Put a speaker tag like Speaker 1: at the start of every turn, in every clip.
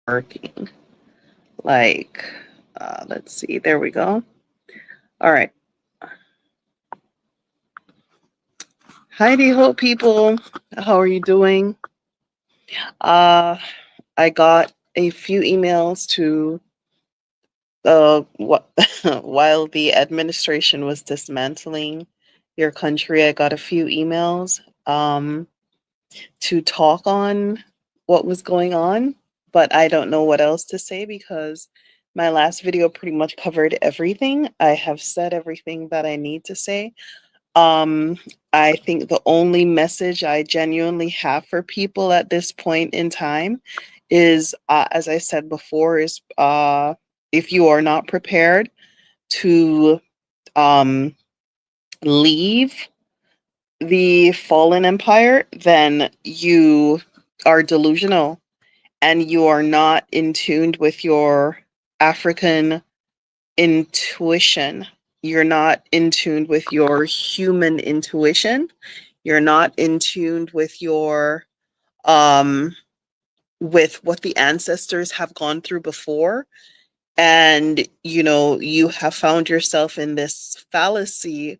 Speaker 1: working. Like, let's see. There we go. All right. Heidi Ho people, how are you doing? Uh, I got a few emails to what while the administration was dismantling your country. I got a few emails to talk on what was going on, but I don't know what else to say because my last video pretty much covered everything. I have said everything that I need to say. Um, I think the only message I genuinely have for people at this point in time is, as I said before, is if you are not prepared to um, leave the fallen empire, then you are delusional and you are not in tune with your African intuition. You're not in tune with your human intuition. You're not in tune um with what the ancestors have gone through before. And you have found yourself in this fallacy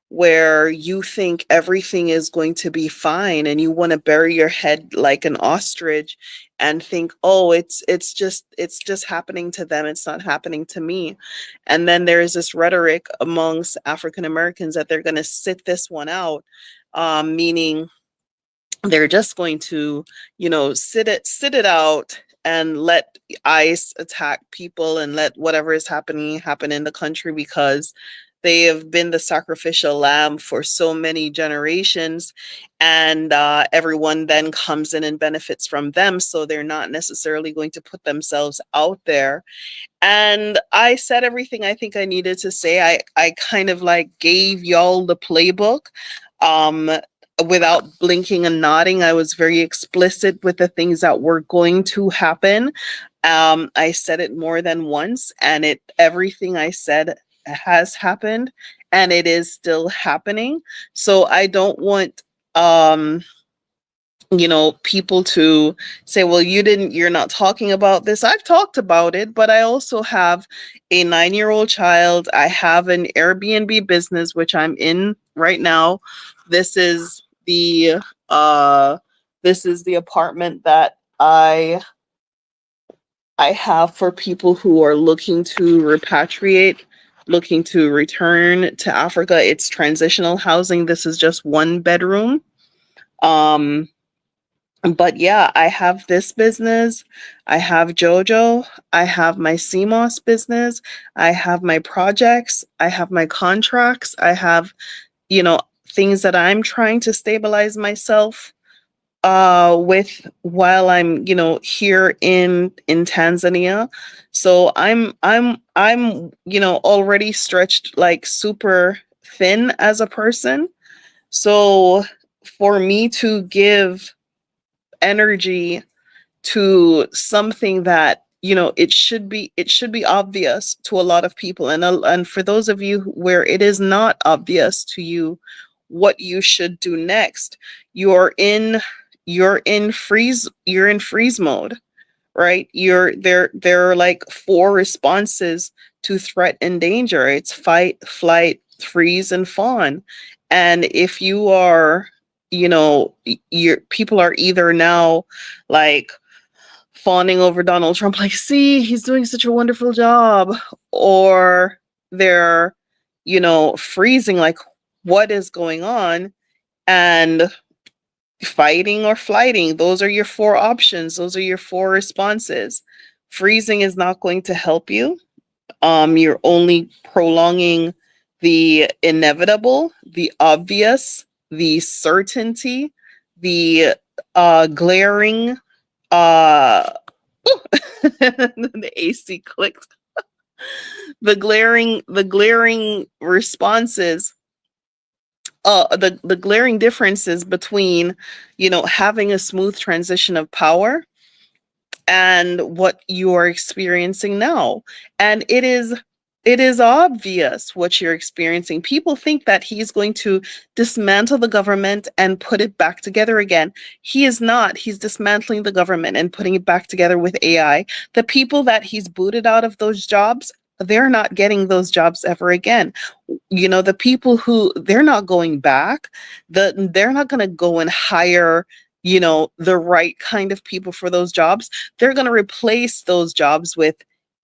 Speaker 1: where you think everything is going to be fine and you want to bury your head like an ostrich and think, oh, it's just happening to them, it's not happening to me. And then there is this rhetoric amongst African Americans that they're going to sit this one out, meaning they're just going to sit it out and let ICE attack people and let whatever is happening happen in the country because they have been the sacrificial lamb for so many generations, and everyone then comes in and benefits from them, so they're not necessarily going to put themselves out there. And I said everything I think I needed to say. I kind of like gave y'all the playbook. Um, Without blinking and nodding, I was very explicit with the things that were going to happen. I said it more than once, and everything I said has happened, and it is still happening. So I don't want people to say, well, you're not talking about this. I've talked about it, but I also have a 9-year-old child. I have an Airbnb business, which I'm in right now. This is the, apartment that I have for people who are looking to repatriate, looking to return to Africa. It's transitional housing. This is just one bedroom. Um, but yeah, I have this business. I have JoJo. I have my CMOS business. I have my projects. I have my contracts. I have, you know, things that I'm trying to stabilize myself with while I'm, here in Tanzania. So I'm already stretched like super thin as a person. So for me to give energy to something that it should be obvious to a lot of people, and for those of you where it is not obvious to you what you should do next, you're in freeze mode, right? There are like four responses to threat and danger. It's fight, flight, freeze, and fawn. And if you are, your people are either now like fawning over Donald Trump, like, see, he's doing such a wonderful job, or they're, freezing, like, what is going on, and fighting or flighting. Those are your four options. Those are your four responses. Freezing is not going to help you. You're only prolonging the inevitable, the obvious, the certainty, the glaring the AC clicked. The glaring responses, the glaring differences between, having a smooth transition of power and what you are experiencing now. And it is It is obvious what you're experiencing. People think that he's going to dismantle the government and put it back together again. He is not. He's dismantling the government and putting it back together with AI. The people that he's booted out of those jobs, they're not getting those jobs ever again. You know, the people who they're not going back, they're not going to go and hire, you know, the right kind of people for those jobs. They're going to replace those jobs with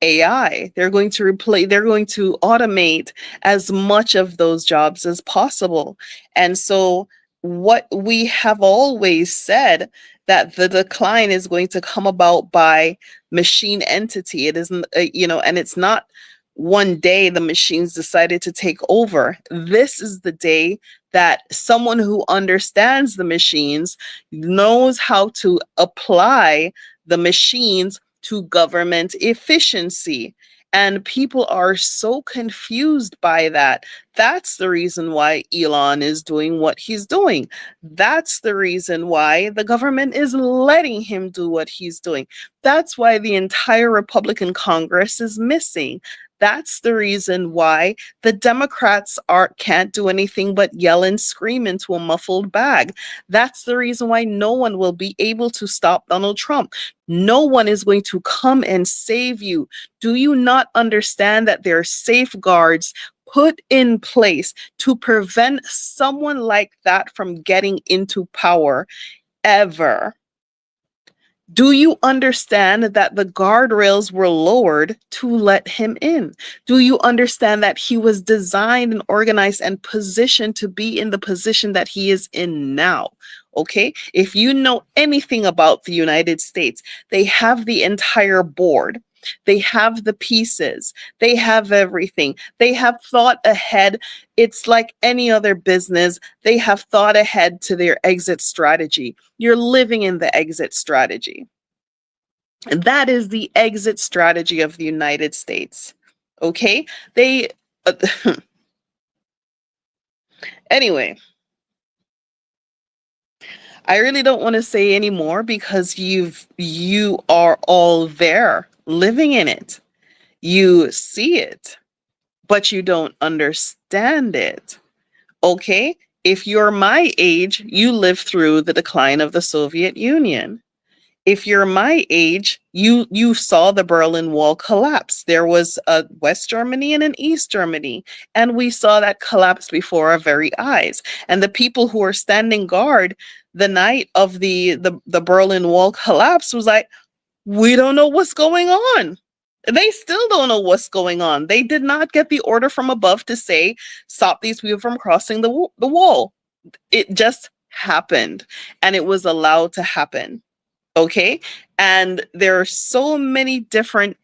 Speaker 1: AI. They're going to automate as much of those jobs as possible. And so what we have always said, that the decline is going to come about by machine entity. It isn't, you know, and it's not one day the machines decided to take over. This is the day that someone who understands the machines, knows how to apply the machines to government efficiency. And people are so confused by that. That's the reason why Elon is doing what he's doing. That's the reason why the government is letting him do what he's doing. That's why the entire Republican Congress is missing. That's the reason why the Democrats can't do anything but yell and scream into a muffled bag. That's the reason why no one will be able to stop Donald Trump. No one is going to come and save you. Do you not understand that there are safeguards put in place to prevent someone like that from getting into power ever? Do you understand that the guardrails were lowered to let him in? Do you understand that he was designed and organized and positioned to be in the position that he is in now? Okay. If you know anything about the United States, they have the entire board. They have the pieces. They have everything. They have thought ahead. It's like any other business. They have thought ahead to their exit strategy. You're living in the exit strategy. And that is the exit strategy of the United States. Okay? They anyway, I really don't want to say any more because you are all there living in it. You see it, but you don't understand it. Okay? If you're my age, you lived through the decline of the Soviet Union. If you're my age, you saw the Berlin Wall collapse. There was a West Germany and an East Germany, and we saw that collapse before our very eyes. And the people who were standing guard the night of the Berlin Wall collapse was like, we don't know what's going on. They still don't know what's going on. They did not get the order from above to say, stop these people from crossing the wall. It just happened, and it was allowed to happen. Okay. And there are so many different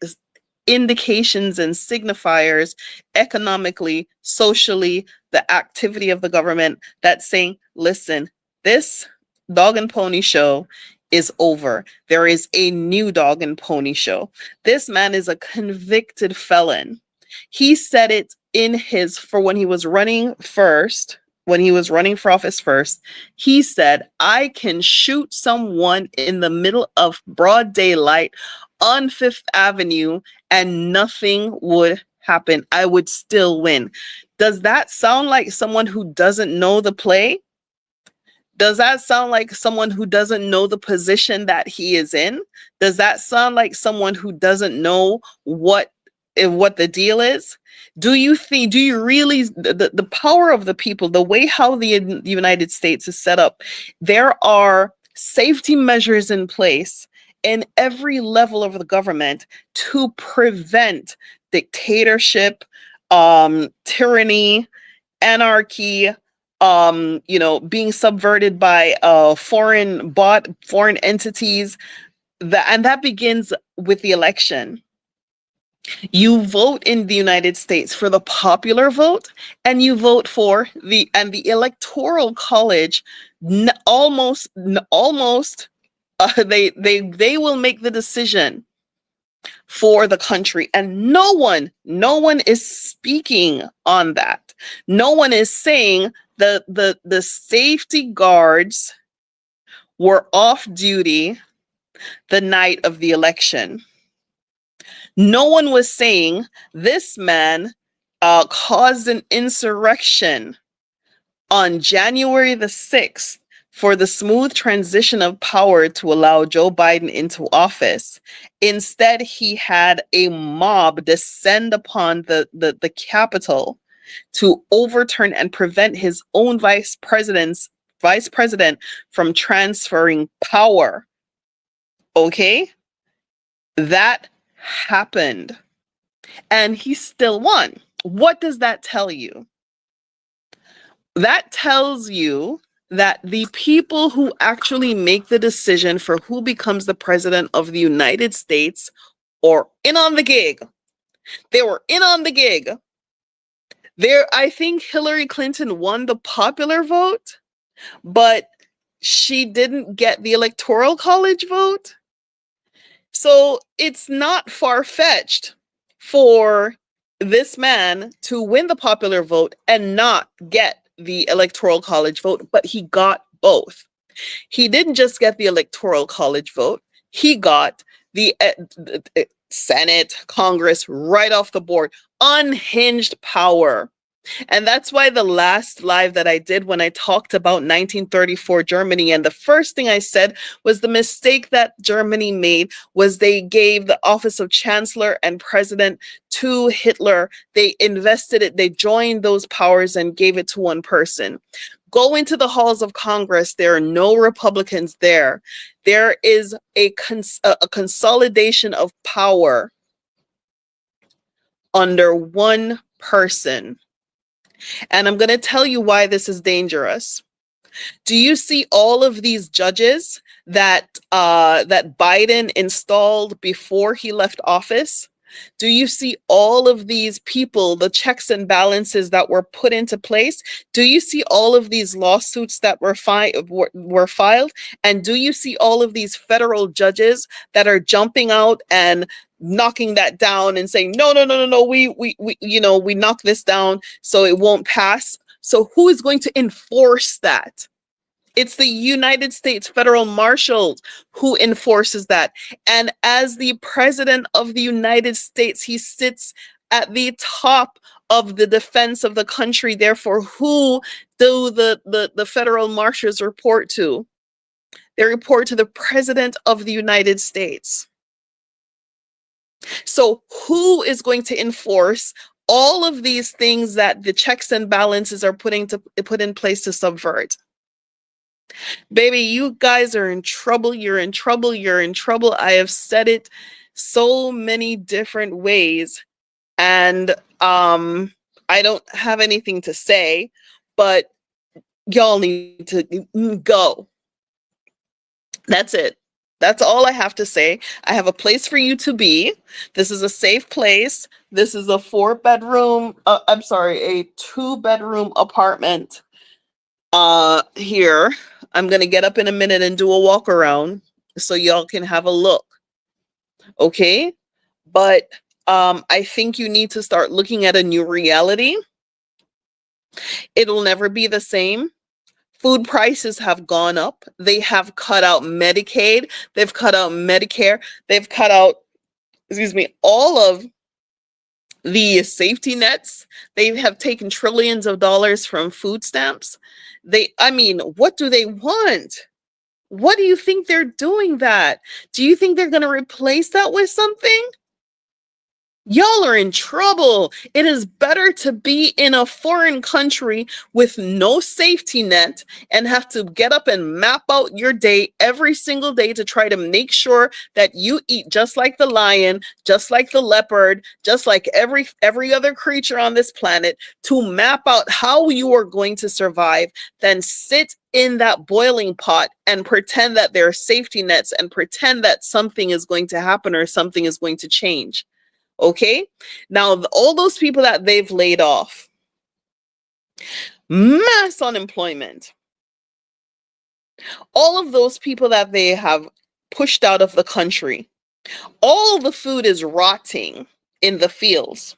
Speaker 1: indications and signifiers economically, socially, the activity of the government that's saying, listen, this dog and pony show is over. There is a new dog and pony show. This man is a convicted felon. He said it in his, for when he was running first, when he was running for office first, he said, I can shoot someone in the middle of broad daylight on Fifth Avenue and nothing would happen. I would still win. Does that sound like someone who doesn't know the play? Does that sound like someone who doesn't know the position that he is in? Does that sound like someone who doesn't know what the deal is? Do you really, the power of the people, the way how the United States is set up, there are safety measures in place in every level of the government to prevent dictatorship, tyranny, anarchy, being subverted by foreign entities. And that begins with the election. You vote in the United States for the popular vote, and you vote for the electoral college. Almost, they will make the decision for the country, and no one is speaking on that. No one is saying the safety guards were off duty the night of the election. No one was saying this man caused an insurrection on January the 6th for the smooth transition of power to allow Joe Biden into office. Instead, he had a mob descend upon the Capitol to overturn and prevent his own vice president from transferring power. Okay? That happened. And he still won. What does that tell you? That tells you that the people who actually make the decision for who becomes the president of the United States are in on the gig. They were in on the gig. I think Hillary Clinton won the popular vote, but she didn't get the electoral college vote. So it's not far-fetched for this man to win the popular vote and not get the electoral college vote, but he got both. He didn't just get the electoral college vote, he got the Senate, Congress right off the board, unhinged power. And that's why the last live that I did when I talked about 1934 Germany, and the first thing I said was the mistake that Germany made was they gave the office of chancellor and president to Hitler. They invested it, they joined those powers and gave it to one person. Go into the halls of Congress, there are no Republicans there. There is a consolidation of power under one person. And I'm going to tell you why this is dangerous. Do you see all of these judges that Biden installed before he left office? Do you see all of these people, the checks and balances that were put into place? Do you see all of these lawsuits that were filed? And do you see all of these federal judges that are jumping out and knocking that down and saying, no, we knock this down so it won't pass? So who is going to enforce that? It's the United States Federal Marshal who enforces that. And as the president of the United States, he sits at the top of the defense of the country. Therefore, who do the federal marshals report to? They report to the president of the United States. So who is going to enforce all of these things that the checks and balances are put in place to subvert? Baby, you guys are in trouble. You're in trouble. You're in trouble. I have said it so many different ways, and I don't have anything to say, but y'all need to go. That's it. That's all I have to say. I have a place for you to be. This is a safe place. This is a 4-bedroom, a 2-bedroom apartment here. I'm going to get up in a minute and do a walk around so y'all can have a look. Okay? But I think you need to start looking at a new reality. It'll never be the same. Food prices have gone up. They have cut out Medicaid. They've cut out Medicare. They've cut out, all of the safety nets. They have taken trillions of dollars from food stamps. What do they want? What do you think they're doing that? Do you think they're going to replace that with something? Y'all are in trouble. It is better to be in a foreign country with no safety net and have to get up and map out your day every single day to try to make sure that you eat just like the lion, just like the leopard, just like every other creature on this planet, to map out how you are going to survive, then sit in that boiling pot and pretend that there are safety nets and pretend that something is going to happen or something is going to change. Okay, now all those people that they've laid off, mass unemployment, all of those people that they have pushed out of the country, all the food is rotting in the fields.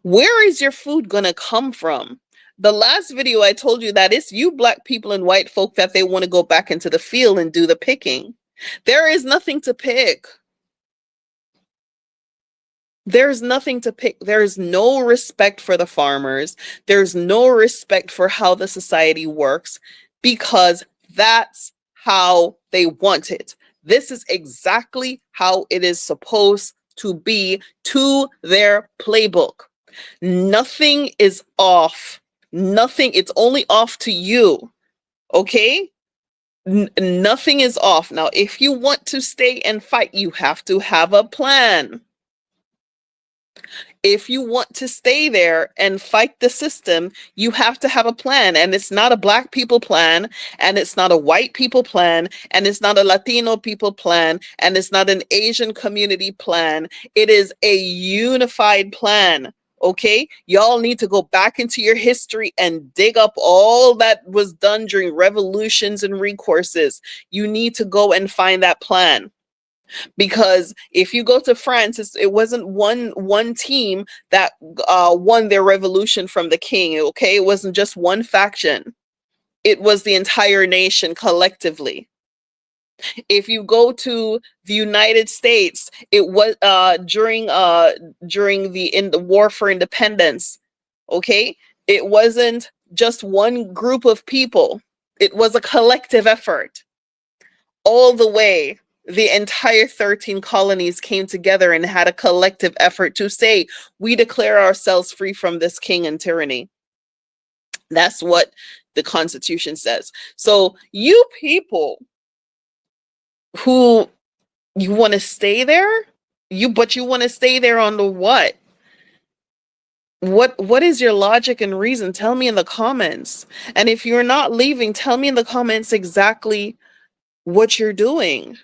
Speaker 1: Where is your food gonna come from? The last video I told you that it's you Black people and white folk that they want to go back into the field and do the picking. There is nothing to pick. There's nothing to pick. There's no respect for the farmers. There's no respect for how the society works because that's how they want it. This is exactly how it is supposed to be to their playbook. Nothing is off. Nothing, it's only off to you. Okay? Nothing is off. Now, if you want to stay and fight, you have to have a plan. If you want to stay there and fight the system, you have to have a plan. And it's not a Black people plan, and it's not a white people plan, and it's not a Latino people plan, and it's not an Asian community plan. It is a unified plan. Okay, y'all need to go back into your history and dig up all that was done during revolutions and recourses. You need to go and find that plan. Because if you go to France, it wasn't one team that won their revolution from the king. Okay, it wasn't just one faction. It was the entire nation collectively. If you go to the United States, it was during the war for independence. Okay, it wasn't just one group of people. It was a collective effort all the way. The entire 13 colonies came together and had a collective effort to say, we declare ourselves free from this king and tyranny. That's what the Constitution says. So you people who you want to stay there, but you want to stay there on the what? What is your logic and reason? Tell me in the comments. And if you're not leaving, tell me in the comments exactly what you're doing.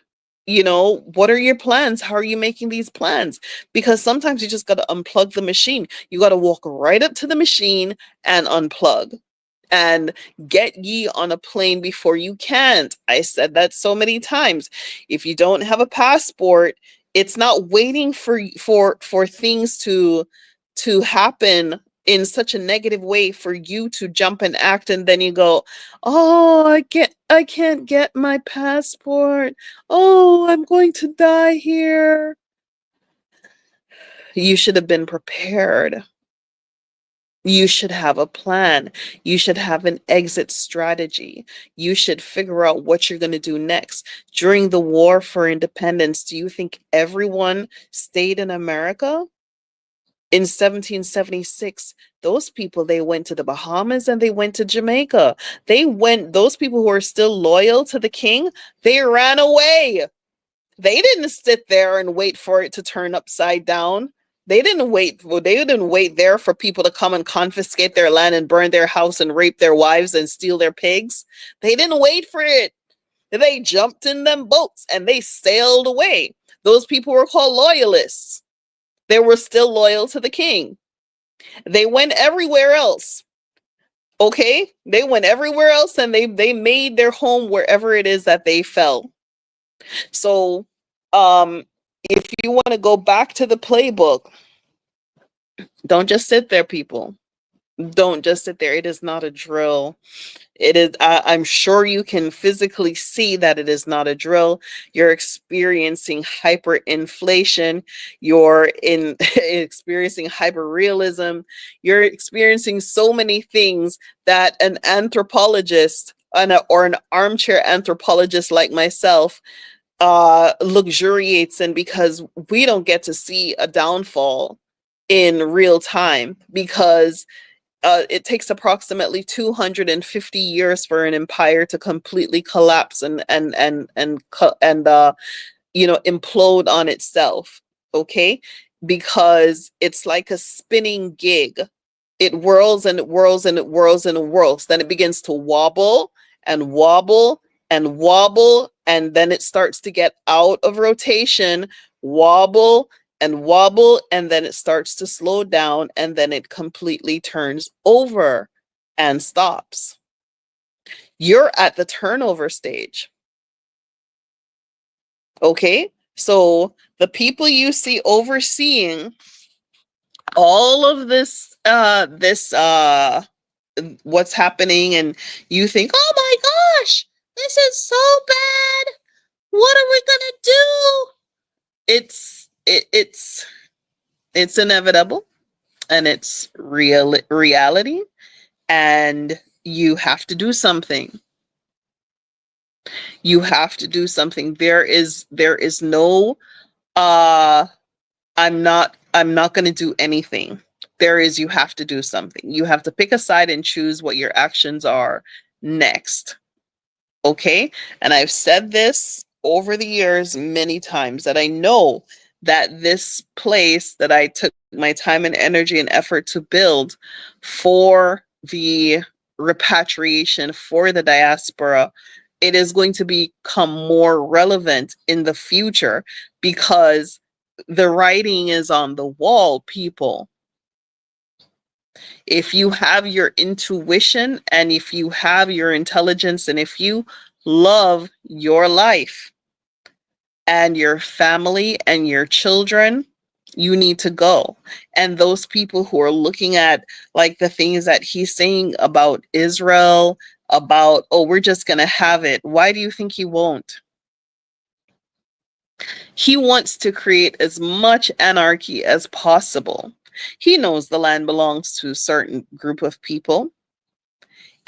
Speaker 1: You know, what are your plans? How are you making these plans? Because sometimes you just got to unplug the machine. You got to walk right up to the machine and unplug and get ye on a plane before you can't. I said that so many times. If you don't have a passport, it's not waiting for things to happen in such a negative way for you to jump and act, and then you go, oh, I can't get my passport, oh, I'm going to die here. You should have been prepared. You should have a plan. You should have an exit strategy. You should figure out what you're going to do next. During the war for independence, do you think everyone stayed in America? In 1776, those people, they went to the Bahamas and they went to Jamaica. Those people who are still loyal to the king, they ran away. They didn't sit there and wait for it to turn upside down. They didn't wait there for people to come and confiscate their land and burn their house and rape their wives and steal their pigs. They didn't wait for it. They jumped in them boats and they sailed away. Those people were called loyalists. They were still loyal to the king. They went everywhere else. Okay? They went everywhere else and they made their home wherever it is that they fell. So, if you want to go back to the playbook, don't just sit there, people. Don't just sit there. It is not a drill. It is, I'm sure you can physically see that it is not a drill. You're experiencing hyperinflation. You're experiencing hyperrealism. You're experiencing so many things that an anthropologist or an armchair anthropologist like myself luxuriates in, because we don't get to see a downfall in real time, because it takes approximately 250 years for an empire to completely collapse and implode on itself. Okay, because it's like a spinning gig. It whirls and it whirls and it whirls and it whirls. Then it begins to wobble and wobble and wobble, and then it starts to get out of rotation, wobble and wobble, and then it starts to slow down, and then it completely turns over and stops. You're at the turnover stage. Okay? So the people you see overseeing all of this what's happening, and you think, oh my gosh, this is so bad. What are we gonna do? It's It's inevitable, and it's reality, and you have to do something. You have to do something. There is no I'm not going to do anything. There is, you have to do something. You have to pick a side and choose what your actions are next. Okay? And I've said this over the years many times, that I know that this place that I took my time and energy and effort to build for the repatriation, for the diaspora, it is going to become more relevant in the future, because the writing is on the wall, people. If you have your intuition, and if you have your intelligence, and if you love your life and your family and your children, you need to go. And those people who are looking at, like, the things that he's saying about Israel, about, oh, we're just going to have it. Why do you think he won't? He wants to create as much anarchy as possible. He knows the land belongs to a certain group of people,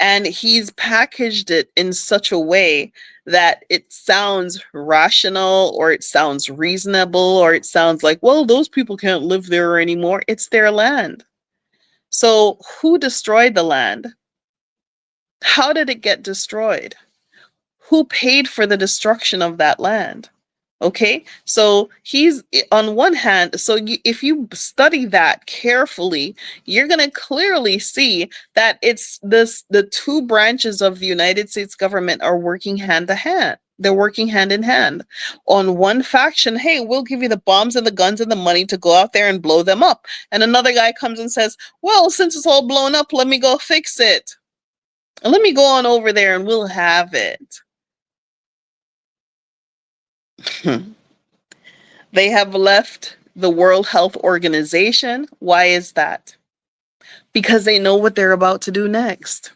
Speaker 1: and he's packaged it in such a way that it sounds rational, or it sounds reasonable, or it sounds like, well, those people can't live there anymore. It's their land. So who destroyed the land? How did it get destroyed? Who paid for the destruction of that land? Okay, so he's, on one hand, so if you study that carefully, you're going to clearly see that it's this, the two branches of the United States government are working hand to hand. They're working hand in hand. On one faction, hey, we'll give you the bombs and the guns and the money to go out there and blow them up. And another guy comes and says, well, since it's all blown up, let me go fix it. Let me go on over there and we'll have it. They have left the World Health Organization. Why is that? Because they know what they're about to do next.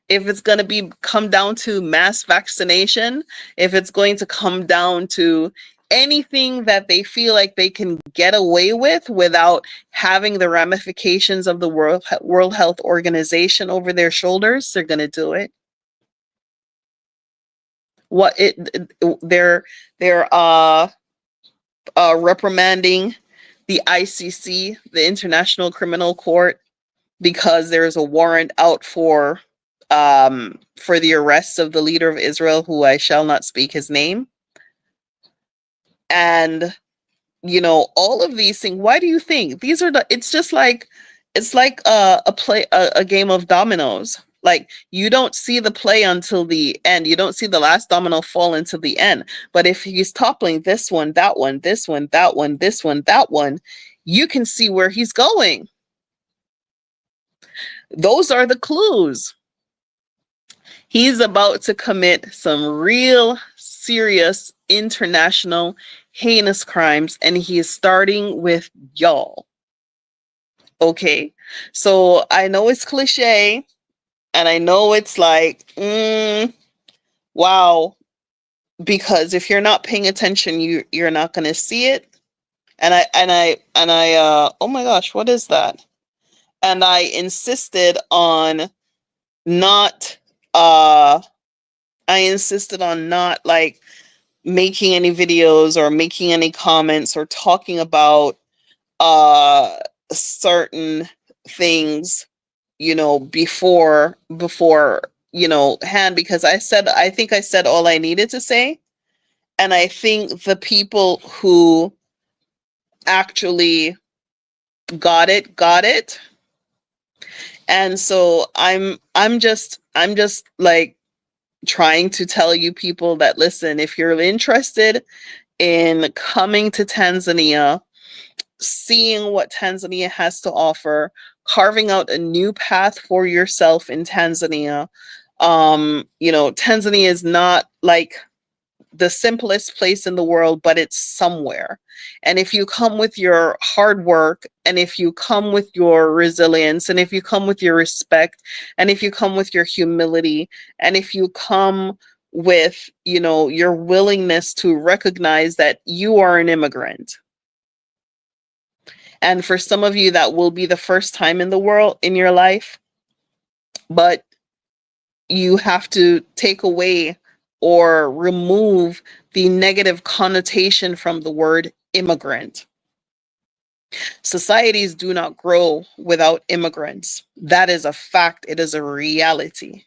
Speaker 1: If it's going to come down to mass vaccination, if it's going to come down to anything that they feel like they can get away with without having the ramifications of the World Health Organization over their shoulders, they're going to do it. They're reprimanding the ICC, the International Criminal Court, because there is a warrant out for the arrest of the leader of Israel, who I shall not speak his name. And all of these things. Why do you think these are it's just like, it's like a game of dominoes. Like, you don't see the play until the end. You don't see the last domino fall until the end. But if he's toppling this one, that one, this one, that one, this one, that one, you can see where he's going. Those are the clues. He's about to commit some real serious international heinous crimes, and he is starting with y'all. Okay, so I know it's cliche, and I know it's like, wow, because if you're not paying attention, you're not going to see it. And I oh my gosh, what is that? And I insisted on not like making any videos or making any comments or talking about certain things, before hand, because I think I said all I needed to say. And I think the people who actually got it. And so I'm just like trying to tell you people that, listen, if you're interested in coming to Tanzania, seeing what Tanzania has to offer, carving out a new path for yourself in Tanzania. Tanzania is not like the simplest place in the world, but it's somewhere. And if you come with your hard work, and if you come with your resilience, and if you come with your respect, and if you come with your humility, and if you come with, your willingness to recognize that you are an immigrant, And for some of you, that will be the first time in the world in your life. But you have to take away or remove the negative connotation from the word immigrant. Societies do not grow without immigrants. That is a fact. It is a reality.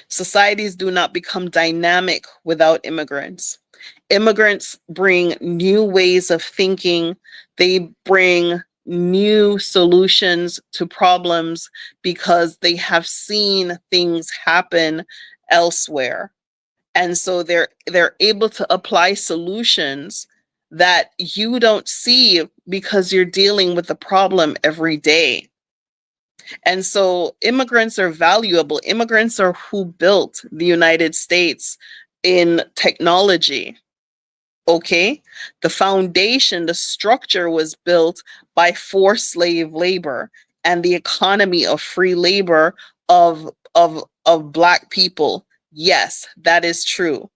Speaker 1: Societies do not become dynamic without immigrants. Immigrants bring new ways of thinking. They bring new solutions to problems because they have seen things happen elsewhere. And so they're able to apply solutions that you don't see because you're dealing with the problem every day. And so immigrants are valuable. Immigrants are who built the United States in technology. Okay? The foundation, the structure was built by forced slave labor and the economy of free labor of Black people. Yes, that is true.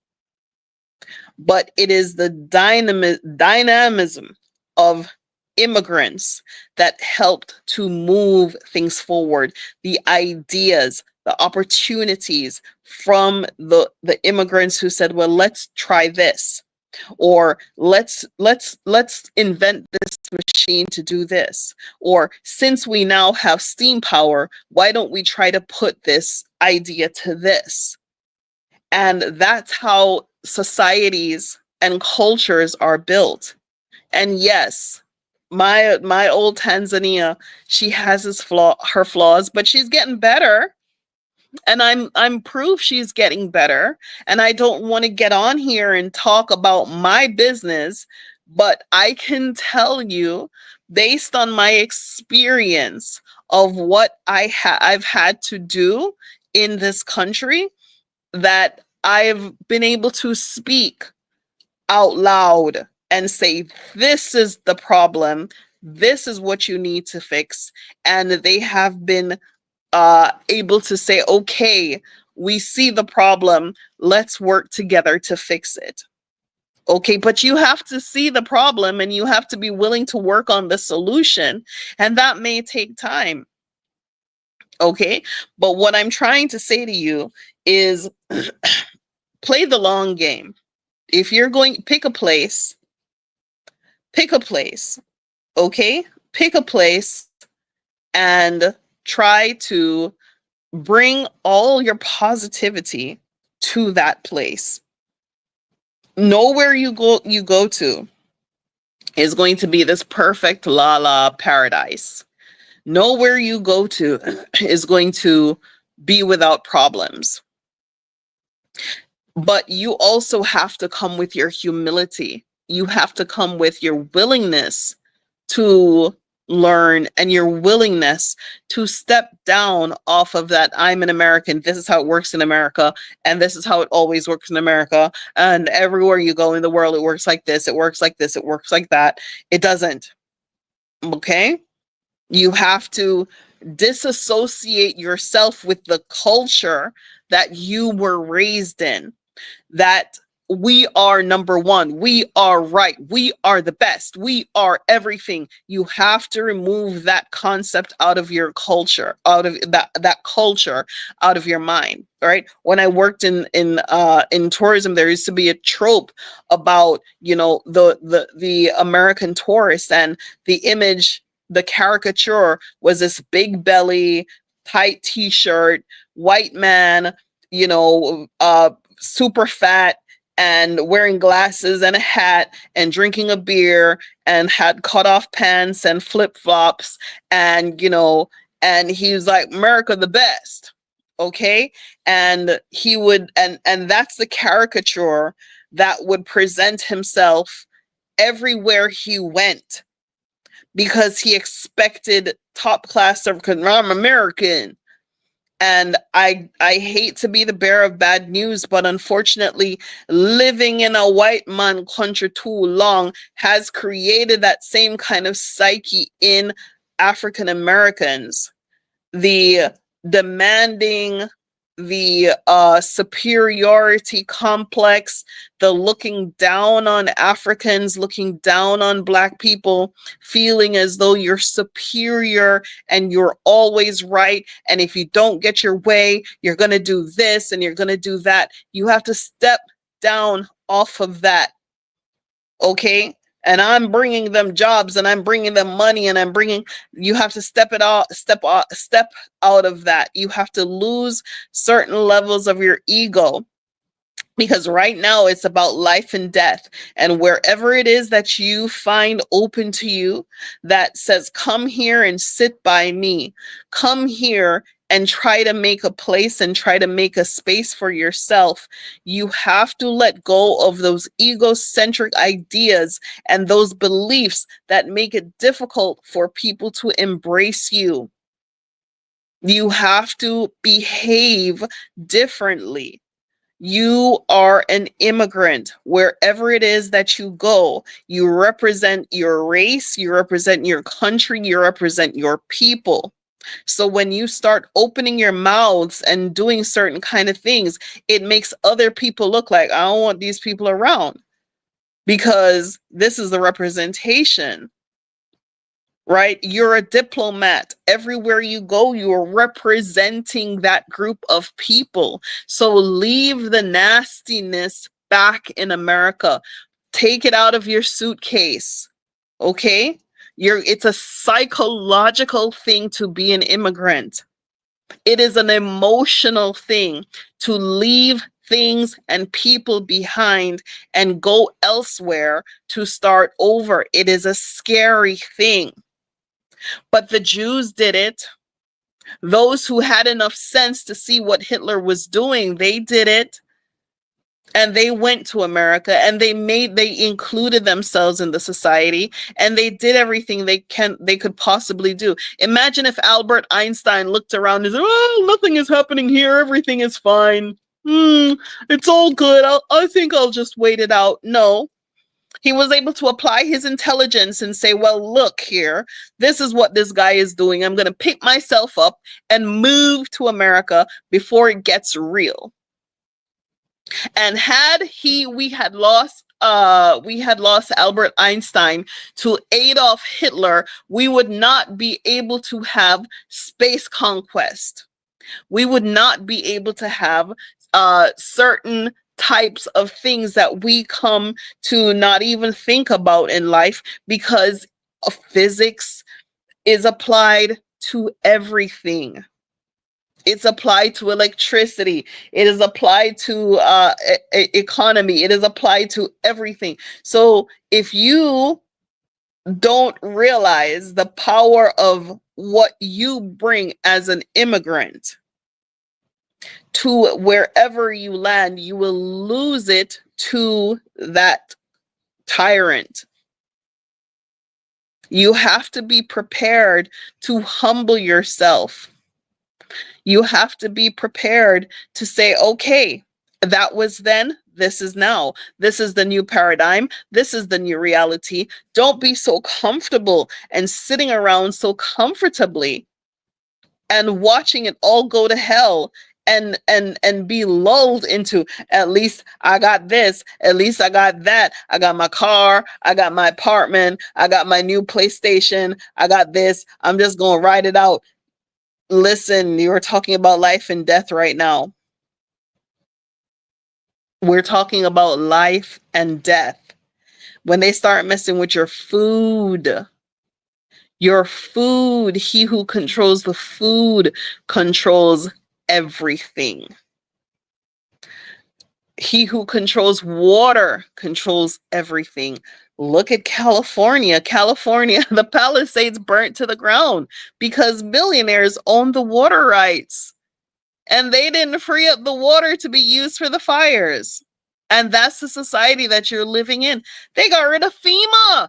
Speaker 1: But it is the dynamism of immigrants that helped to move things forward. The ideas, the opportunities from the immigrants who said, well, let's try this, or let's invent this machine to do this, or since we now have steam power, why don't we try to put this idea to this? And that's how societies and cultures are built. And yes, my old Tanzania, she has her flaws, but she's getting better. And I'm proof she's getting better. And I don't want to get on here and talk about my business, but I can tell you, based on my experience of what I've had to do in this country, that I've been able to speak out loud and say, this is the problem, this is what you need to fix. And they have been able to say, okay, we see the problem, let's work together to fix it. Okay, but you have to see the problem and you have to be willing to work on the solution, and that may take time. Okay, but what I'm trying to say to you is play the long game. If you're going, pick a place, okay? Pick a place and try to bring all your positivity to that place. Nowhere you go to is going to be this perfect la la paradise. Nowhere you go to is going to be without problems. But you also have to come with your humility. You have to come with your willingness to learn and your willingness to step down off of that I'm an American, this is how it works in America, and this is how it always works in America, and everywhere you go in the world it works like this, it works like this, it works like that. It doesn't. Okay? You have to disassociate yourself with the culture that you were raised in, that we are number one, we are right, we are the best, we are everything. You have to remove that concept out of your culture, out of that culture out of your mind. Right? When I worked in tourism, there used to be a trope about, you know, the American tourist, and the image, the caricature was this big belly, tight t-shirt, white man, you know, super fat and wearing glasses and a hat and drinking a beer and had cut off pants and flip-flops, and, you know, and he was like, America the best. Okay? And he would, and that's the caricature that would present himself everywhere he went, because he expected top class service, because I'm American. And I hate to be the bearer of bad news, but unfortunately, living in a white man country too long has created that same kind of psyche in African Americans. The demanding, the superiority complex, the looking down on Africans, looking down on Black people, feeling as though you're superior and you're always right. And if you don't get your way, you're going to do this and you're going to do that. You have to step down off of that. Okay? And I'm bringing them jobs and I'm bringing them money and you have to step out of that. You have to lose certain levels of your ego, because right now it's about life and death. And wherever it is that you find open to you that says, come here and sit by me, come here and try to make a place and try to make a space for yourself, you have to let go of those egocentric ideas and those beliefs that make it difficult for people to embrace you. You have to behave differently. You are an immigrant. Wherever it is that you go, you represent your race, you represent your country, you represent your people. So when you start opening your mouths and doing certain kind of things, it makes other people look like, I don't want these people around, because this is the representation. Right? You're a diplomat. Everywhere you go, you're representing that group of people. So leave the nastiness back in America. Take it out of your suitcase. Okay? It's a psychological thing to be an immigrant. It is an emotional thing to leave things and people behind and go elsewhere to start over. It is a scary thing. But the Jews did it. Those who had enough sense to see what Hitler was doing, they did it. And they went to America and they included themselves in the society, and they did everything they could possibly do. Imagine if Albert Einstein looked around and said, oh, nothing is happening here, everything is fine. It's all good. I think I'll just wait it out. No. He was able to apply his intelligence and say, well, look here, this is what this guy is doing. I'm going to pick myself up and move to America before it gets real. And we had lost Albert Einstein to Adolf Hitler, we would not be able to have space conquest. We would not be able to have certain types of things that we come to not even think about in life, because physics is applied to everything. It's applied to electricity. It is applied to economy. It is applied to everything. So if you don't realize the power of what you bring as an immigrant to wherever you land, you will lose it to that tyrant. You have to be prepared to humble yourself. You have to be prepared to say, okay, that was then, this is now. This is the new paradigm. This is the new reality. Don't be so comfortable and sitting around so comfortably and watching it all go to hell and be lulled into, at least I got this, at least I got that, I got my car, I got my apartment, I got my new PlayStation, I got this, I'm just gonna ride it out. Listen, you are talking about life and death right now. We're talking about life and death. When they start messing with your food, he who controls the food controls everything. He who controls water controls everything. Look at California. The Palisades burnt to the ground because billionaires own the water rights. And they didn't free up the water to be used for the fires. And that's the society that you're living in. They got rid of FEMA.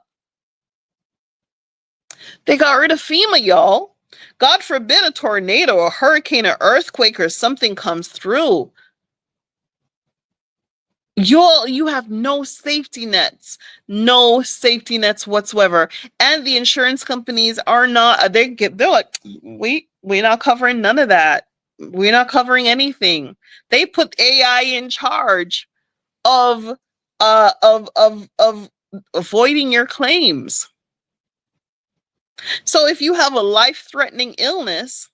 Speaker 1: Y'all. God forbid a tornado, a hurricane, an earthquake, or something comes through. You have no safety nets whatsoever. And the insurance companies are not, they're like, we're not covering none of that. We're not covering anything. They put AI in charge of of avoiding your claims. So if you have a life-threatening illness,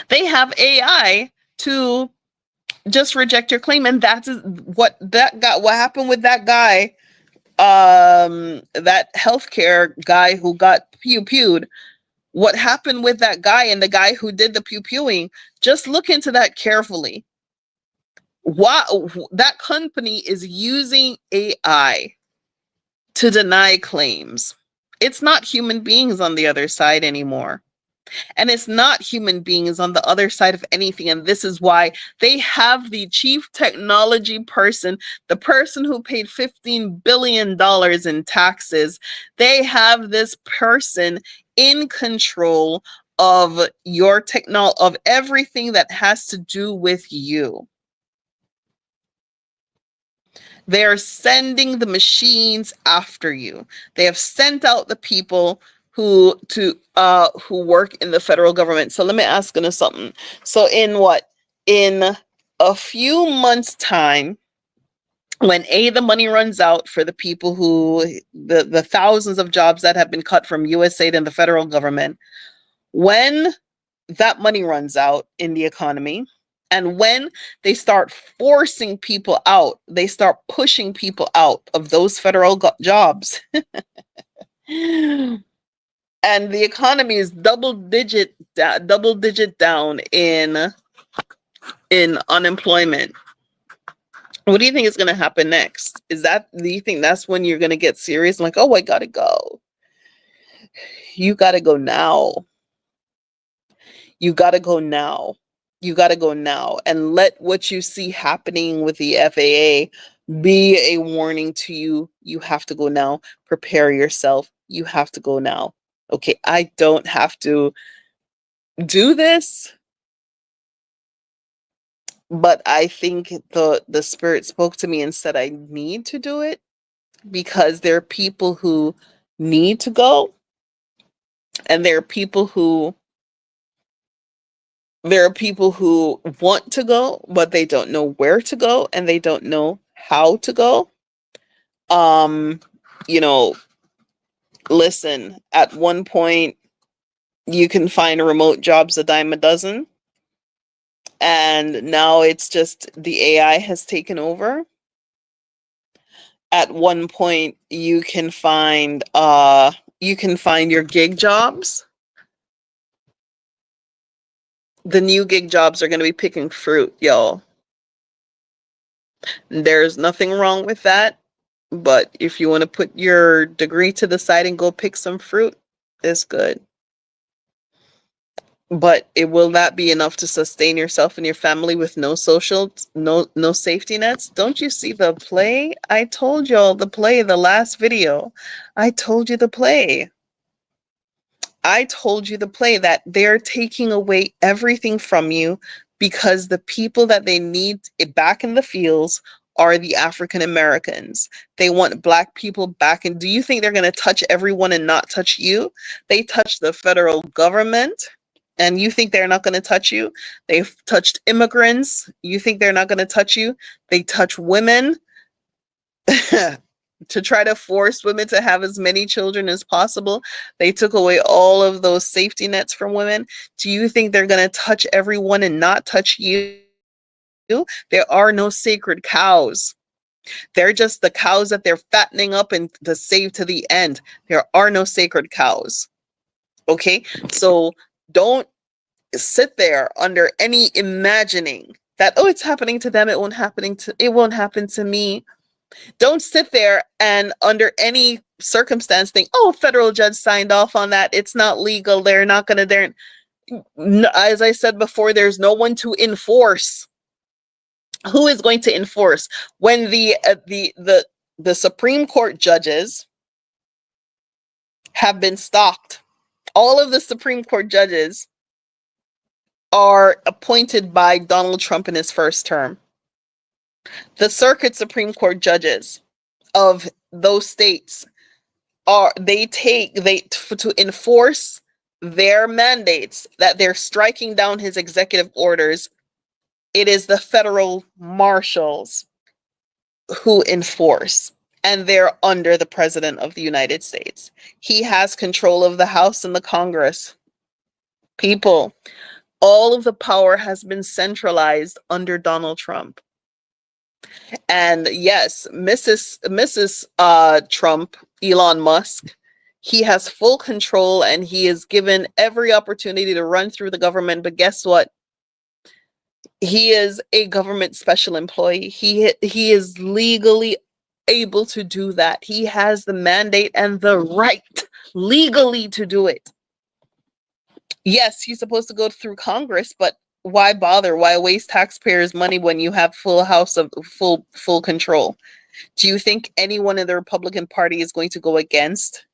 Speaker 1: they have AI to just reject your claim. And that's what happened with that guy, that healthcare guy who got pew-pewed. What happened with that guy and the guy who did the pew-pewing, just look into that carefully. Why that company is using AI to deny claims. It's not human beings on the other side anymore. And it's not human beings on the other side of anything. And this is why they have the chief technology person, the person who paid $15 billion in taxes. They have this person in control of your technology, of everything that has to do with you. They're sending the machines after you. They have sent out the people who work in the federal government. So let me ask you something. So in a few months' time, when the money runs out for the people who the thousands of jobs that have been cut from USAID and the federal government, when that money runs out in the economy, and when they start forcing people out, they start pushing people out of those federal jobs, and the economy is double digit down in unemployment. What do you think is going to happen next? Do you think that's when you're going to get serious? Like, oh, I gotta go. You gotta go now. You gotta go now. You got to go now, and let what you see happening with the FAA be a warning to you. You have to go now. Prepare yourself. You have to go now. Okay, I don't have to do this, but I think the spirit spoke to me and said I need to do it, because there are people who need to go, and there are people who want to go, but they don't know where to go, and they don't know how to go. You know, listen, at one point you can find remote jobs a dime a dozen, and now it's just the AI has taken over. At one point you can find your gig jobs. The new gig jobs are going to be picking fruit, y'all. There's nothing wrong with that. But if you want to put your degree to the side and go pick some fruit, it's good. But it will not be enough to sustain yourself and your family with no safety nets. Don't you see the play? I told y'all the play, the last video. I told you the play. I told you the play, that they're taking away everything from you, because the people that they need back in the fields are the African Americans. They want Black people back. And do you think they're going to touch everyone and not touch you? They touch the federal government, and you think they're not going to touch you? They've touched immigrants. You think they're not going to touch you? They touch women to try to force women to have as many children as possible. They took away all of those safety nets from women. Do you think they're going to touch everyone and not touch you? There are no sacred cows. They're just the cows that they're fattening up and to save to the end. There are no sacred cows. Okay? So don't sit there under any imagining that, oh, it's happening to them, it won't happen to me. Don't sit there and under any circumstance think, oh, a federal judge signed off on that, it's not legal, they're not going to, as I said before, there's no one to enforce. Who is going to enforce when the Supreme Court judges have been stocked? All of the Supreme Court judges are appointed by Donald Trump in his first term. The circuit Supreme Court judges of those states to enforce their mandates that they're striking down his executive orders, it is the federal marshals who enforce, and they're under the President of the United States. He has control of the House and the Congress. People, all of the power has been centralized under Donald Trump. And yes, Mrs. Trump, Elon Musk, he has full control and he is given every opportunity to run through the government. But guess what? He is a government special employee. He is legally able to do that. He has the mandate and the right legally to do it. Yes, he's supposed to go through Congress, but why bother? Why waste taxpayers' money when you have full house of full control? Do you think anyone in the Republican Party is going to go against?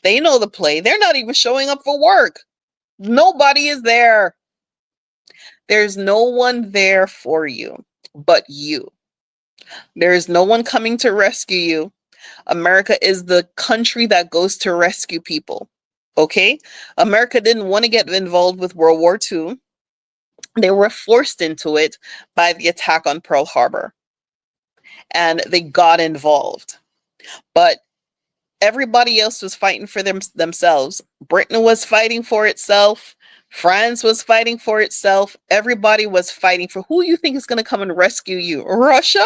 Speaker 1: They know the play. They're not even showing up for work. Nobody is there. There's no one there for you but you. There is no one coming to rescue you. America is the country that goes to rescue people. Okay? America didn't want to get involved with World War II. They were forced into it by the attack on Pearl Harbor. And they got involved. But everybody else was fighting for themselves. Britain was fighting for itself. France was fighting for itself. Everybody was fighting for who you think is going to come and rescue you. Russia?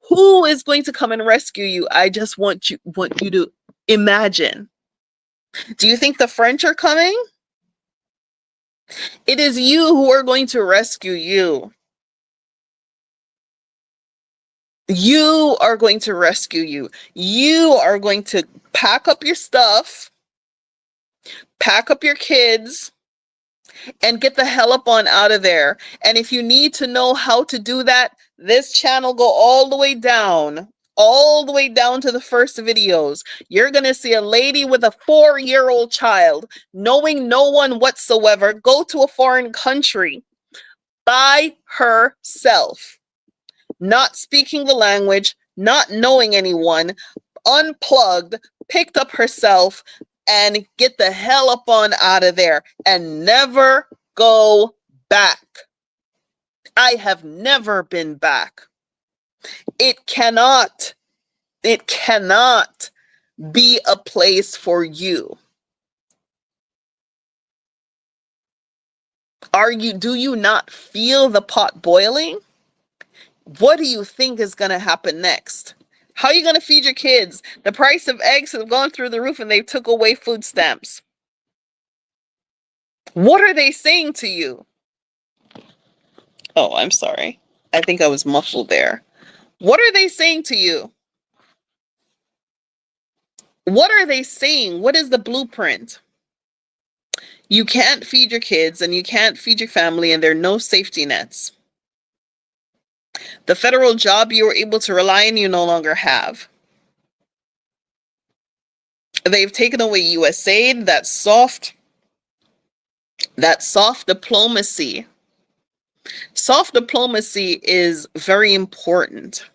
Speaker 1: Who is going to come and rescue you? I just want you to imagine. Do you think the French are coming? It is you who are going to rescue you. You are going to rescue you. You are going to pack up your stuff, pack up your kids, and get the hell up on out of there. And if you need to know how to do that, this channel, go all the way down to the first videos. You're going to see a lady with a 4-year-old child, knowing no one whatsoever, go to a foreign country by herself, not speaking the language, not knowing anyone, unplugged, picked up herself, and get the hell up on out of there and never go back. I have never been back. It cannot be a place for you. Do you not feel the pot boiling? What do you think is going to happen next? How are you going to feed your kids? The price of eggs has gone through the roof and they took away food stamps. What are they saying to you? Oh, I'm sorry. I think I was muffled there. What are they saying to you? What are they saying? What is the blueprint? You can't feed your kids and you can't feed your family and there are no safety nets. The federal job you were able to rely on, you no longer have. They've taken away USAID, that soft diplomacy. Soft diplomacy is very important.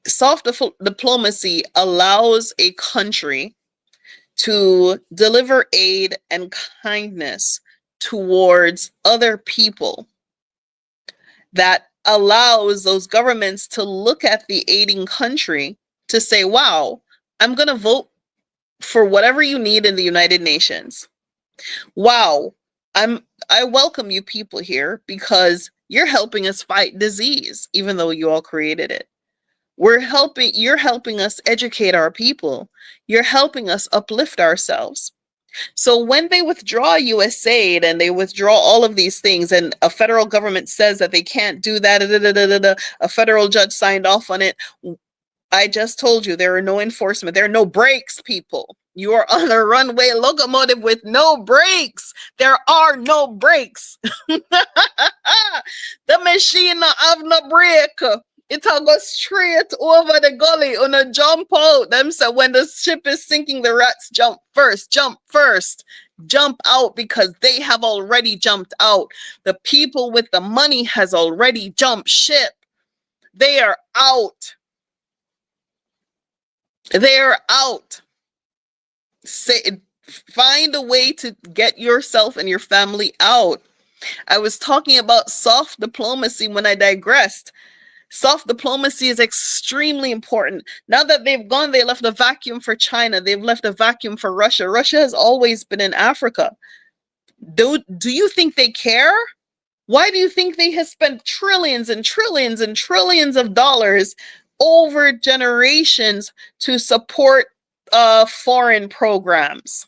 Speaker 1: Soft diplomacy allows a country to deliver aid and kindness towards other people, that allows those governments to look at the aiding country to say, wow, I'm going to vote for whatever you need in the United Nations. Wow, I welcome you people here because you're helping us fight disease, even though you all created it. You're helping us educate our people. You're helping us uplift ourselves. So when they withdraw USAID and they withdraw all of these things and a federal government says that they can't do that, a federal judge signed off on it, I just told you there are no enforcement. There are no brakes, people. You are on a runway locomotive with no brakes. There are no brakes. The machine not have no brake. It'll go straight over the gully on a jump out. Them say when the ship is sinking, the rats jump first, jump out because they have already jumped out. The people with the money has already jumped ship. They are out. They are out. Find a way to get yourself and your family out. I was talking about soft diplomacy when I digressed. Soft diplomacy is extremely important. Now that they've gone, they left a vacuum for China. They've left a vacuum for Russia. Russia has always been in Africa. Do you think they care? Why do you think they have spent trillions and trillions and trillions of dollars over generations to support foreign programs?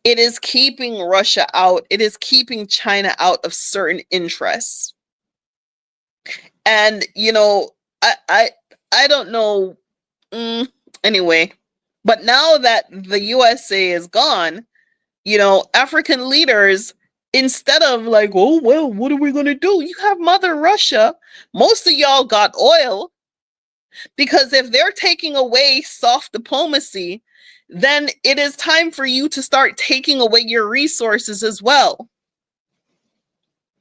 Speaker 1: It is keeping Russia out. It is keeping China out of certain interests. And I don't know. Anyway, but now that the USA is gone, African leaders, instead of like, oh well, what are we gonna do? You have Mother Russia. Most of y'all got oil, because if they're taking away soft diplomacy, then it is time for you to start taking away your resources as well.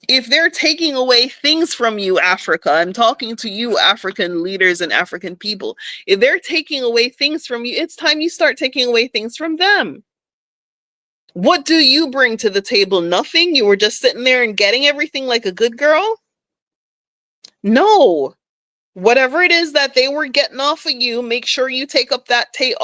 Speaker 1: If they're taking away things from you, Africa, I'm talking to you, African leaders and African people. If they're taking away things from you, it's time you start taking away things from them. What do you bring to the table? Nothing? You were just sitting there and getting everything like a good girl? No. Whatever it is that they were getting off of you, make sure you take up that take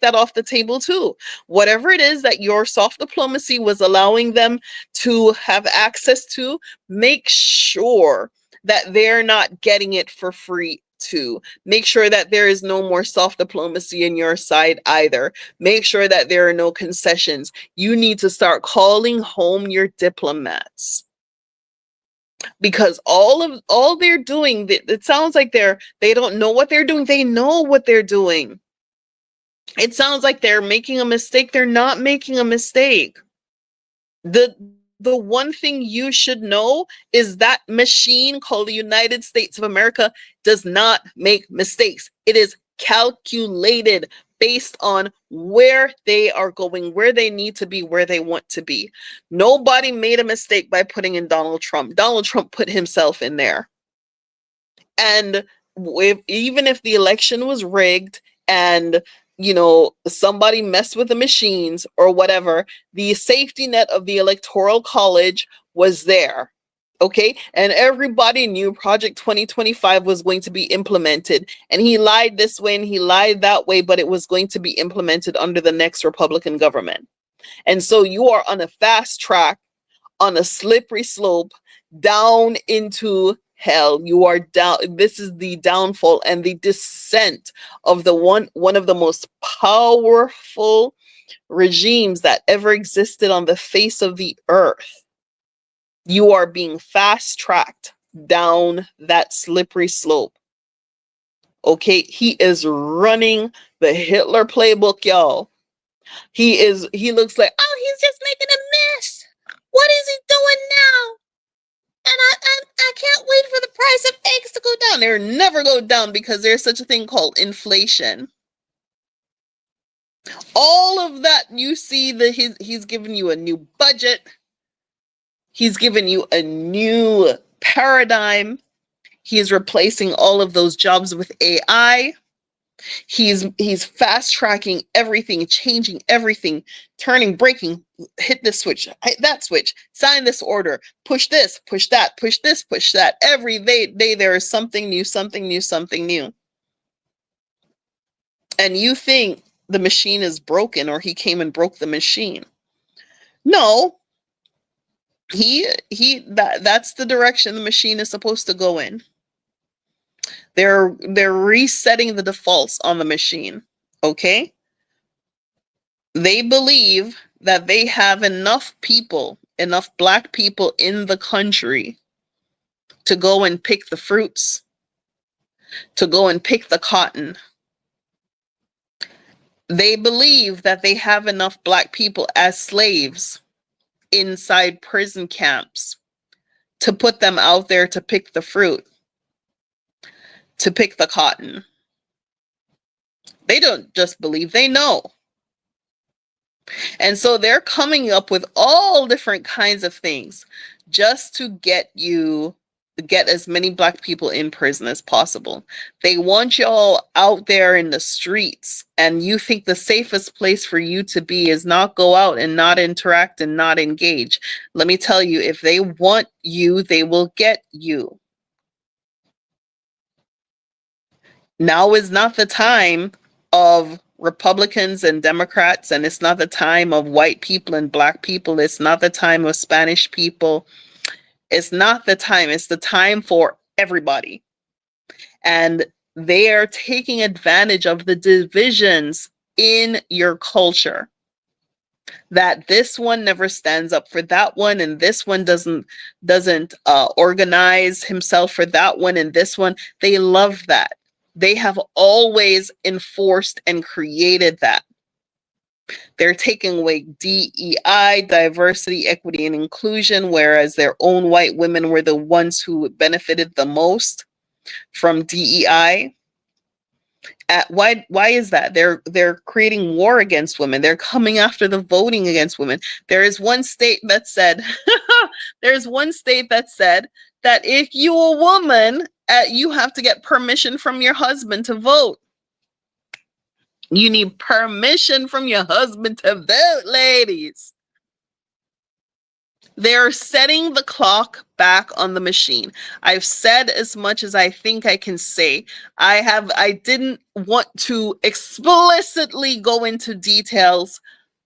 Speaker 1: that off the table too. Whatever it is that your soft diplomacy was allowing them to have access to, make sure that they're not getting it for free too. Make sure that there is no more soft diplomacy in your side either. Make sure that there are no concessions. You need to start calling home your diplomats. Because all they're doing, it sounds like they don't know what they're doing. They know what they're doing. It sounds like they're making a mistake. They're not making a mistake. The one thing you should know is that machine called the United States of America does not make mistakes. It is calculated based on where they are going, where they need to be, where they want to be. Nobody made a mistake by putting in Donald Trump. Donald Trump put himself in there. And even if the election was rigged and somebody messed with the machines or whatever, the safety net of the Electoral College was there. Okay, and everybody knew Project 2025 was going to be implemented, and he lied this way and he lied that way, but it was going to be implemented under the next Republican government. And so you are on a fast track, on a slippery slope, down into hell. You are down. This is the downfall and the descent of the one of the most powerful regimes that ever existed on the face of the earth. You are being fast-tracked down that slippery slope. Okay, he is running the Hitler playbook, y'all. He looks like, oh, he's just making a mess. What is he doing now? And I can't wait for the price of eggs to go down. They'll never go down because there's such a thing called inflation. All of that, you see that he's giving you a new budget. He's given you a new paradigm. He's replacing all of those jobs with AI. He's fast tracking everything, changing everything, turning, breaking, hit this switch, hit that switch, sign this order, push this, push that, push this, push that. Every day there is something new, something new, something new. And you think the machine is broken or he came and broke the machine. No. That's the direction the machine is supposed to go in. They're resetting the defaults on the machine. Okay? They believe that they have enough people, enough Black people in the country to go and pick the fruits, to go and pick the cotton. They believe that they have enough Black people as slaves inside prison camps to put them out there to pick the fruit, to pick the cotton. They don't just believe, they know. And so they're coming up with all different kinds of things just to get you get as many black people in prison as possible. They want y'all out there in the streets, and you think the safest place for you to be is not go out and not interact and not engage. Let me tell you, if they want you, they will get you. Now is not the time of Republicans and Democrats, and it's not the time of white people and black people. It's not the time of Spanish people. It's not the time. It's the time for everybody. And they are taking advantage of the divisions in your culture, that this one never stands up for that one, and this one doesn't organize himself for that one, and this one, they love that. They have always enforced and created that. They're taking away DEI, diversity, equity, and inclusion, whereas their own white women were the ones who benefited the most from DEI. Why is that? They're creating war against women. They're coming after the voting against women. There is one state that said there's one state that said that if you a woman, you have to get permission from your husband to vote. You need permission from your husband to vote, ladies. They're setting the clock back on the machine. I've said as much as I think I can say. I didn't want to explicitly go into details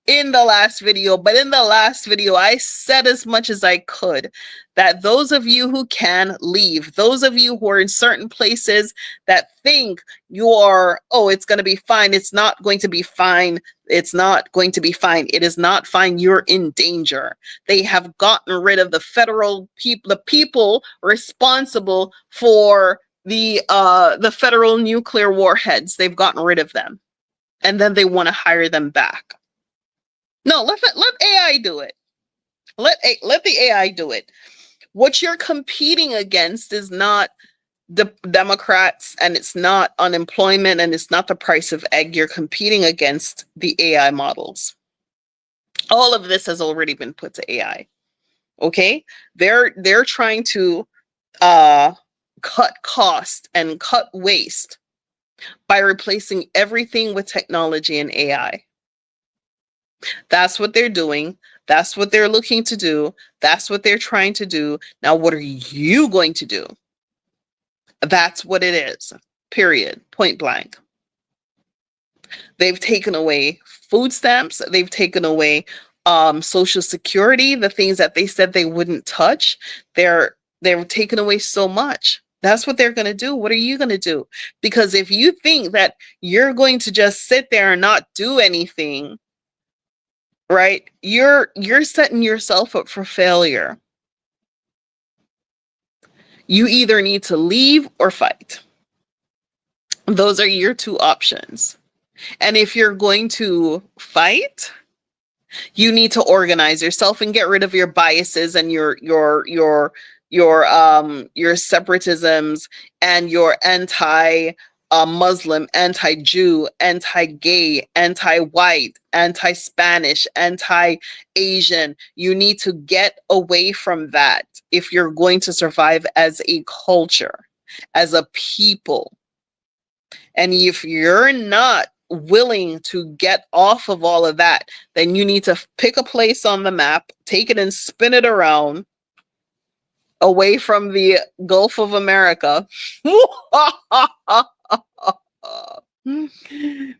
Speaker 1: in the last video, but in the last video, I said as much as I could that those of you who can leave, those of you who are in certain places that think you are, oh, it's going to be fine. It's not going to be fine. It's not going to be fine. It is not fine. You're in danger. They have gotten rid of the federal people, the people responsible for the federal nuclear warheads. They've gotten rid of them, and then they want to hire them back. No, let AI do it. Let the AI do it. What you're competing against is not the Democrats, and it's not unemployment, and it's not the price of egg. You're competing against the AI models. All of this has already been put to AI. Okay? They're trying to cut cost and cut waste by replacing everything with technology and AI. That's what they're doing. That's what they're looking to do. That's what they're trying to do. Now, what are you going to do? That's what it is. Period. Point blank. They've taken away food stamps. They've taken away Social Security, the things that they said they wouldn't touch. They're taken away so much. That's what they're going to do. What are you going to do? Because if you think that you're going to just sit there and not do anything, right? You're setting yourself up for failure. You either need to leave or fight. Those are your two options. And if you're going to fight, you need to organize yourself and get rid of your biases and your separatisms and your Muslim, anti-Jew, anti-gay, anti-white, anti-Spanish, anti-Asian. You need to get away from that if you're going to survive as a culture, as a people. And if you're not willing to get off of all of that, then you need to pick a place on the map, take it and spin it around away from the Gulf of America.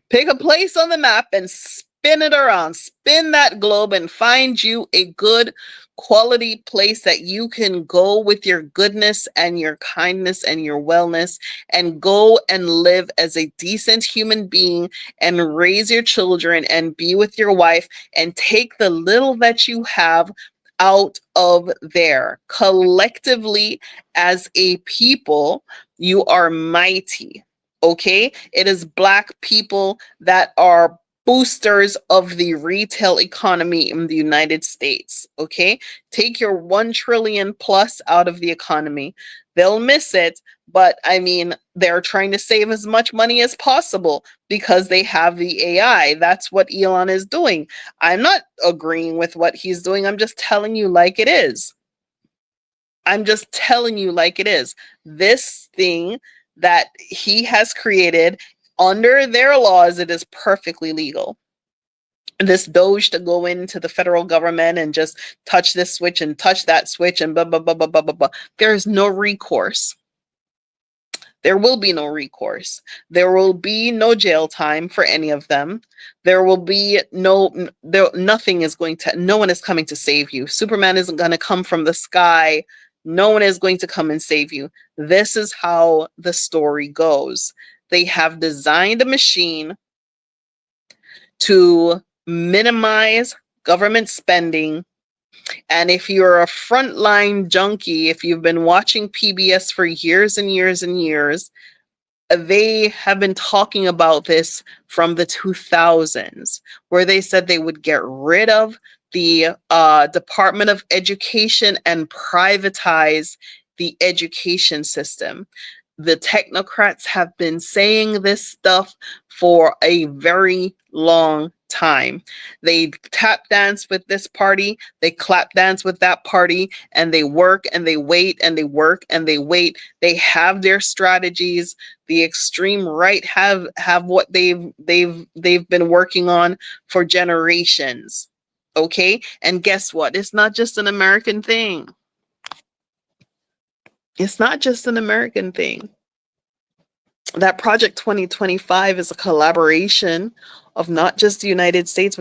Speaker 1: Pick a place on the map and spin it around, spin that globe and find you a good quality place that you can go with your goodness and your kindness and your wellness, and go and live as a decent human being and raise your children and be with your wife and take the little that you have out of there. Collectively, as a people, you are mighty. Okay, it is Black people that are boosters of the retail economy in the United States. Okay, take your 1 trillion plus out of the economy. They'll miss it, but I mean, they're trying to save as much money as possible because they have the AI. That's what Elon is doing. I'm not agreeing with what he's doing. I'm just telling you like it is. I'm just telling you like it is. This thing that he has created, under their laws, it is perfectly legal. This Doge to go into the federal government and just touch this switch and touch that switch and blah, blah, blah, blah, blah, blah, blah. There's no recourse. There will be no recourse. There will be no jail time for any of them. There will be nothing is going to, no one is coming to save you. Superman isn't going to come from the sky. No one is going to come and save you. This is how the story goes. They have designed a machine to minimize government spending. And if you're a frontline junkie, if you've been watching PBS for years and years and years, they have been talking about this from the 2000s, where they said they would get rid of the Department of Education and privatize the education system. The technocrats have been saying this stuff for a very long time. They tap dance with this party, they clap dance with that party, and they work and they wait and they work and they wait. They have their strategies. The extreme right have what they've been working on for generations. Okay? And guess what? It's not just an American thing. It's not just an American thing. That Project 2025 is a collaboration of not just the United States,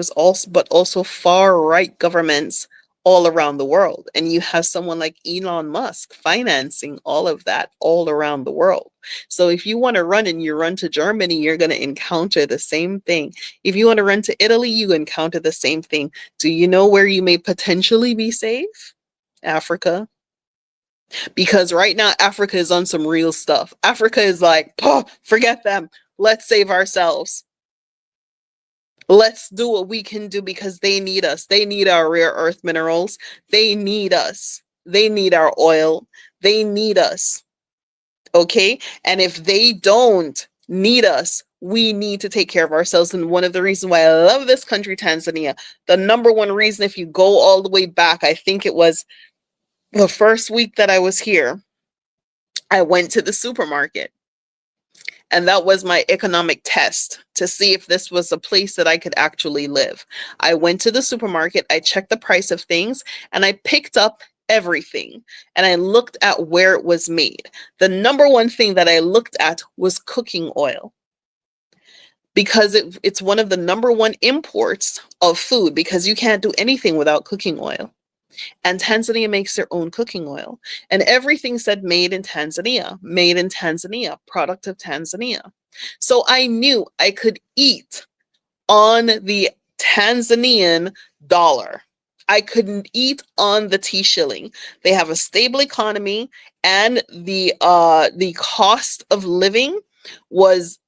Speaker 1: but also far right governments all around the world. And you have someone like Elon Musk financing all of that all around the world. So if you want to run and you run to Germany, you're going to encounter the same thing. If you want to run to Italy, you encounter the same thing. Do you know where you may potentially be safe? Africa. Because right now Africa is on some real stuff. Africa is like, oh, forget them. Let's save ourselves. Let's do what we can do because they need us. They need our rare earth minerals. They need us. They need our oil. They need us. Okay? And if they don't need us, we need to take care of ourselves. And one of the reasons why I love this country, Tanzania, the number one reason, if you go all the way back, I think it was the first week that I was here, I went to the supermarket. And that was my economic test to see if this was a place that I could actually live. I went to the supermarket, I checked the price of things, and I picked up everything. And I looked at where it was made. The number one thing that I looked at was cooking oil, because it's one of the number one imports of food, because you can't do anything without cooking oil. And Tanzania makes their own cooking oil. And everything said made in Tanzania, product of Tanzania. So I knew I could eat on the Tanzanian dollar. I couldn't eat on the T shilling. They have a stable economy, and the cost of living was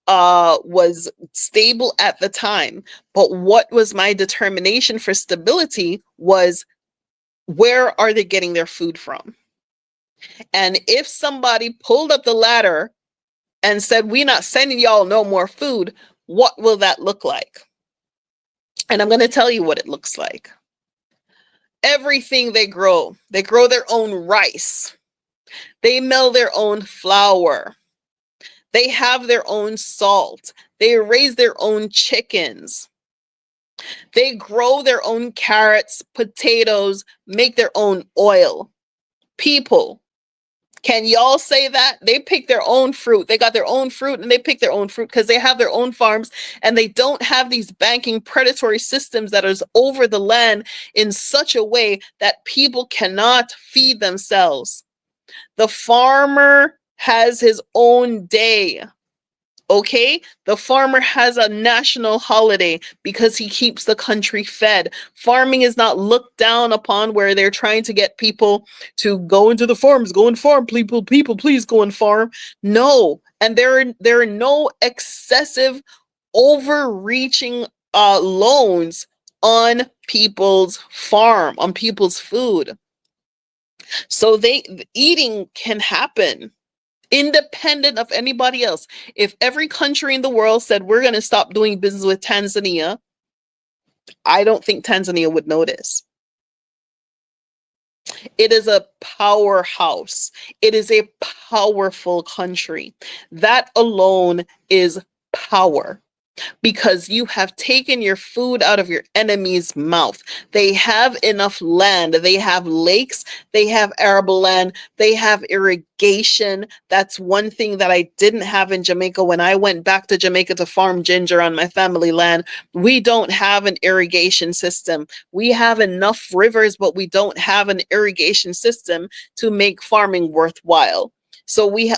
Speaker 1: stable at the time. But what was my determination for stability was, where are they getting their food from? And if somebody pulled up the ladder and said, we're not sending y'all no more food, what will that look like? And I'm going to tell you what it looks like. Everything they grow their own rice. They mill their own flour. They have their own salt. They raise their own chickens. They grow their own carrots, potatoes, make their own oil. People, can y'all say that? They pick their own fruit. They got their own fruit and they pick their own fruit because they have their own farms, and they don't have these banking predatory systems that is over the land in such a way that people cannot feed themselves. The farmer has his own day. Okay, the farmer has a national holiday because he keeps the country fed. Farming is not looked down upon where they're trying to get people to go into the farms, go and farm, people, please go and farm. No, and there are no excessive overreaching loans on people's farm, on people's food. So eating can happen independent of anybody else. If every country in the world said, we're going to stop doing business with Tanzania, I don't think Tanzania would notice. It is a powerhouse. It is a powerful country. That alone is power, because you have taken your food out of your enemy's mouth. They have enough land. They have lakes. They have arable land. They have irrigation. That's one thing that I didn't have in Jamaica when I went back to Jamaica to farm ginger on my family land. We don't have an irrigation system. We have enough rivers, but we don't have an irrigation system to make farming worthwhile. So we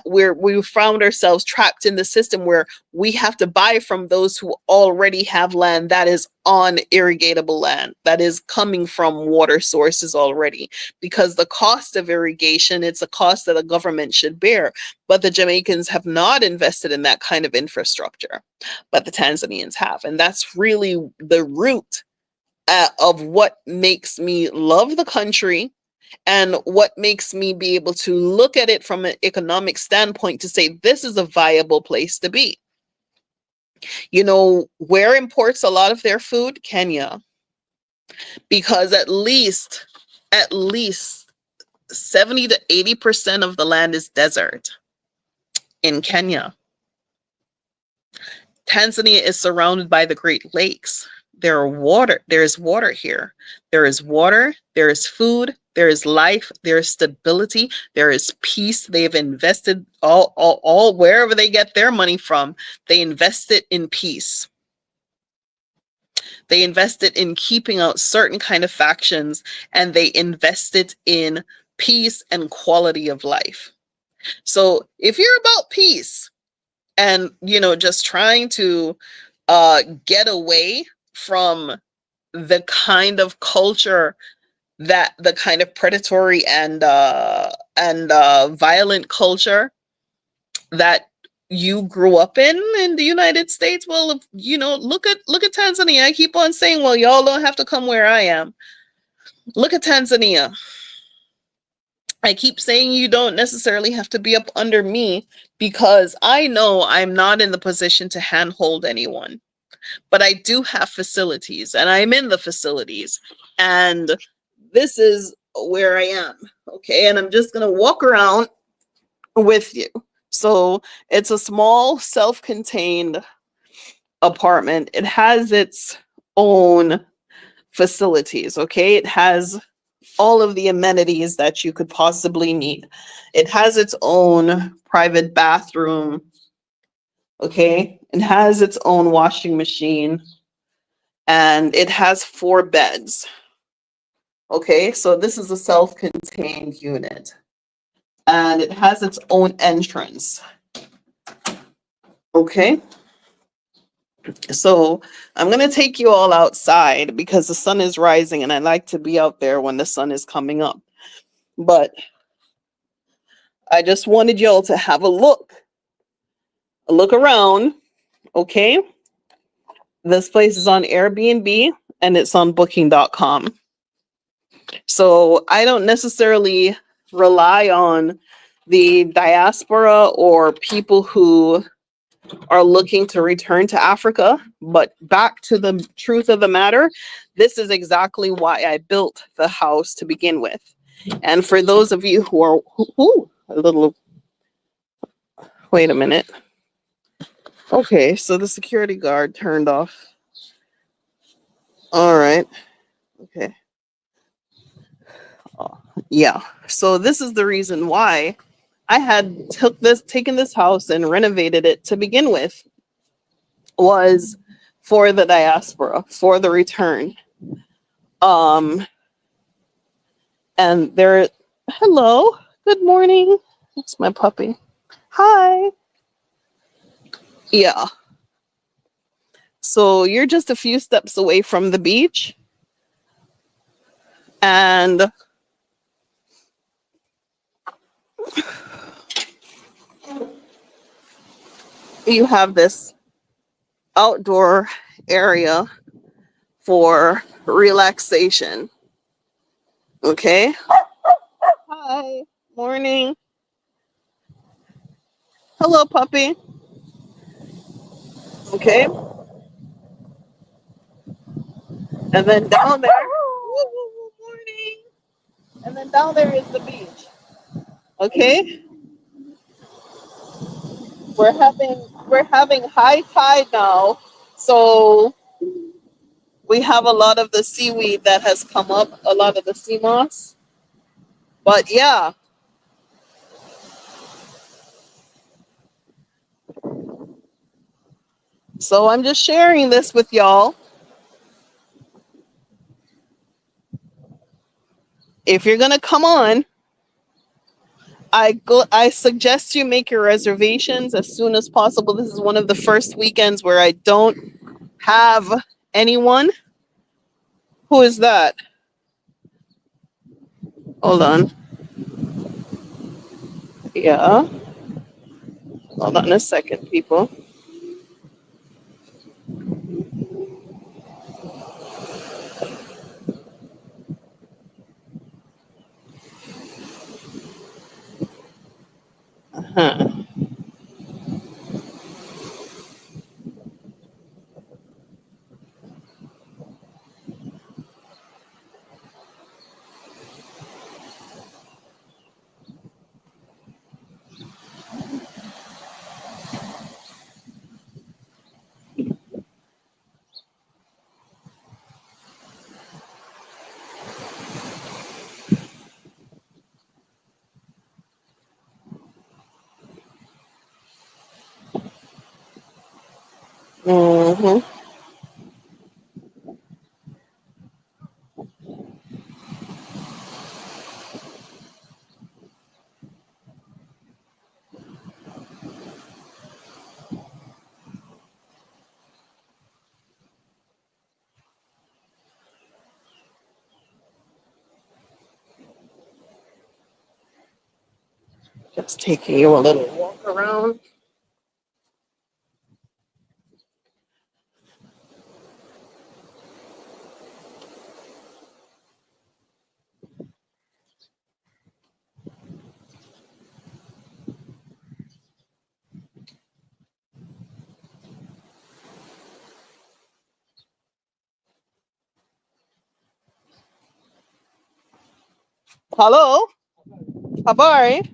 Speaker 1: found ourselves trapped in the system where we have to buy from those who already have land that is on irrigatable land, that is coming from water sources already. Because the cost of irrigation, it's a cost that the government should bear. But the Jamaicans have not invested in that kind of infrastructure, but the Tanzanians have. And that's really the root of what makes me love the country, and what makes me be able to look at it from an economic standpoint to say this is a viable place to be. You know, where imports a lot of their food? Kenya. Because at least 70 to 80% of the land is desert in Kenya. Tanzania is surrounded by the Great Lakes. There is water here. There is water, there is food, there is life, there is stability, there is peace. They've invested all wherever they get their money from, they invest it in peace. They invest it in keeping out certain kind of factions, and they invest it in peace and quality of life. So if you're about peace and, you know, just trying to get away from the kind of culture, that the kind of predatory and violent culture that you grew up in the United States, well, you know, look at Tanzania. I keep on saying, well, y'all don't have to come where I am. Look at Tanzania. I keep saying you don't necessarily have to be up under me, because I know I'm not in the position to handhold anyone. But I do have facilities, and I'm in the facilities, and this is where I am. Okay, and I'm just gonna walk around with you. So it's a small self-contained apartment. It has its own facilities. Okay, it has all of the amenities that you could possibly need. It has its own private bathroom. Okay, it has its own washing machine, and it has 4 beds. Okay, so this is a self-contained unit, and it has its own entrance. Okay, so I'm gonna take you all outside because the sun is rising, and I like to be out there when the sun is coming up. But I just wanted y'all to have a look around. Okay, this place is on Airbnb and it's on booking.com. So I don't necessarily rely on the diaspora or people who are looking to return to Africa. But back to the truth of the matter, this is exactly why I built the house to begin with. And for those of you who are a little, wait a minute. Okay, so the security guard turned off. All right. Okay. Yeah. So this is the reason why I had taken this house and renovated it to begin with, was for the diaspora, for the return. And there, hello, good morning. It's my puppy. Hi. Yeah. So you're just a few steps away from the beach, and you have this outdoor area for relaxation. Okay. Hi. Morning. Hello, puppy. Okay. And then down there, morning. And then down there is the beach. Okay, we're having high tide now, so we have a lot of the seaweed that has come up, a lot of the sea moss. But yeah, so I'm just sharing this with y'all. If you're gonna come on, I suggest you make your reservations as soon as possible. This is one of the first weekends where I don't have anyone. Who is that? Hold on. Yeah. Hold on a second, people. Huh. Mm-hmm. Just taking you a little walk around. Hello? Habari?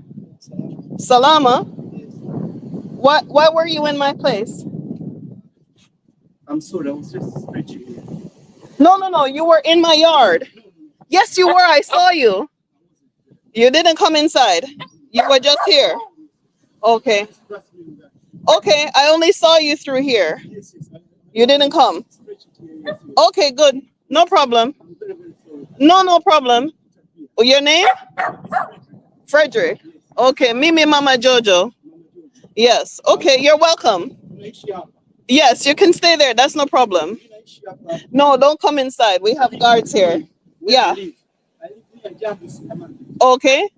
Speaker 1: Salama? What? Why were you in my place?
Speaker 2: I'm sorry, I was just stretching here.
Speaker 1: No, no, no. You were in my yard. Yes, you were. I saw you. You didn't come inside. You were just here. Okay. Okay. I only saw you through here.
Speaker 2: Yes, yes.
Speaker 1: You didn't come.
Speaker 2: Stretching here, yes, yes.
Speaker 1: Okay, good. No problem.
Speaker 2: I'm very, very sorry.
Speaker 1: No, no problem. Your name? Frederick. Okay. Mimi Mama Jojo. Yes. Okay. You're welcome. Yes, you can stay there. That's no problem. No, don't come inside. We have guards here. Yeah. Okay.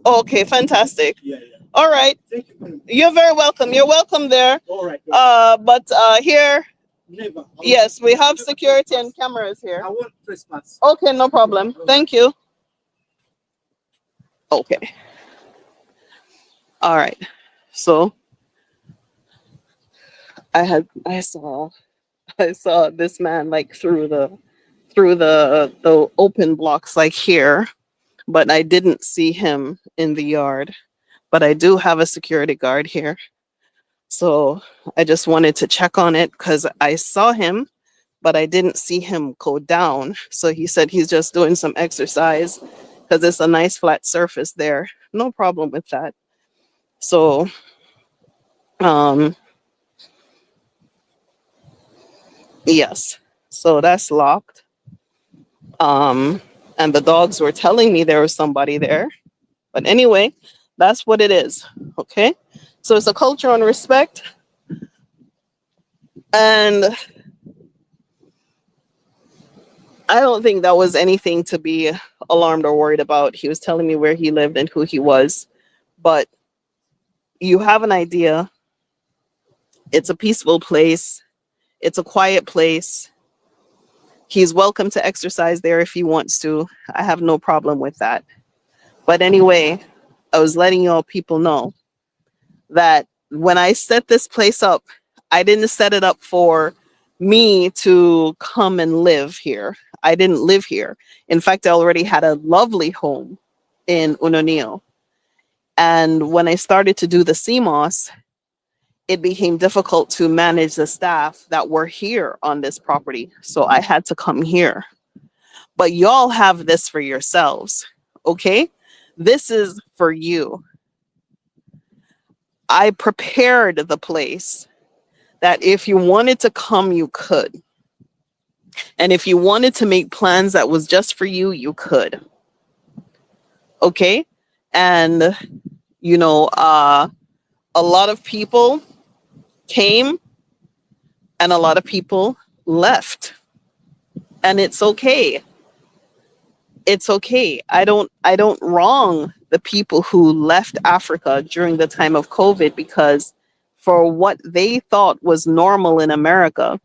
Speaker 1: Okay. Fantastic.
Speaker 2: Yeah, yeah.
Speaker 1: All right.
Speaker 2: Thank you very much.
Speaker 1: You're very welcome. You're welcome there.
Speaker 2: All right.
Speaker 1: But here,
Speaker 2: Never.
Speaker 1: yes, we have security and cameras here.
Speaker 2: I won't trespass.
Speaker 1: Okay, no problem. Thank you. Okay. All right. So I saw I saw this man like through the open blocks like here, but I didn't see him in the yard. But I do have a security guard here. So I just wanted to check on it because I saw him, but I didn't see him go down. So he said he's just doing some exercise because it's a nice flat surface there. No problem with that. So um yes. So that's locked. And the dogs were telling me there was somebody there. But anyway, that's what it is. Okay. So it's a culture on respect. And I don't think that was anything to be alarmed or worried about. He was telling me where he lived and who he was. But you have an idea. It's a peaceful place. It's a quiet place. He's welcome to exercise there if he wants to. I have no problem with that. But anyway, I was letting y'all people know that when I set this place up, I didn't set it up for me to come and live here. I didn't live here. In fact, I already had a lovely home in Unonio. And when I started to do the CMOS, it became difficult to manage the staff that were here on this property. So I had to come here. But y'all have this for yourselves, okay? This is for you. I prepared the place that if you wanted to come, you could. And if you wanted to make plans that was just for you, you could. Okay? And, you know, a lot of people came and a lot of people left. And it's okay. It's okay. I don't wrong the people who left Africa during the time of COVID, because for what they thought was normal in America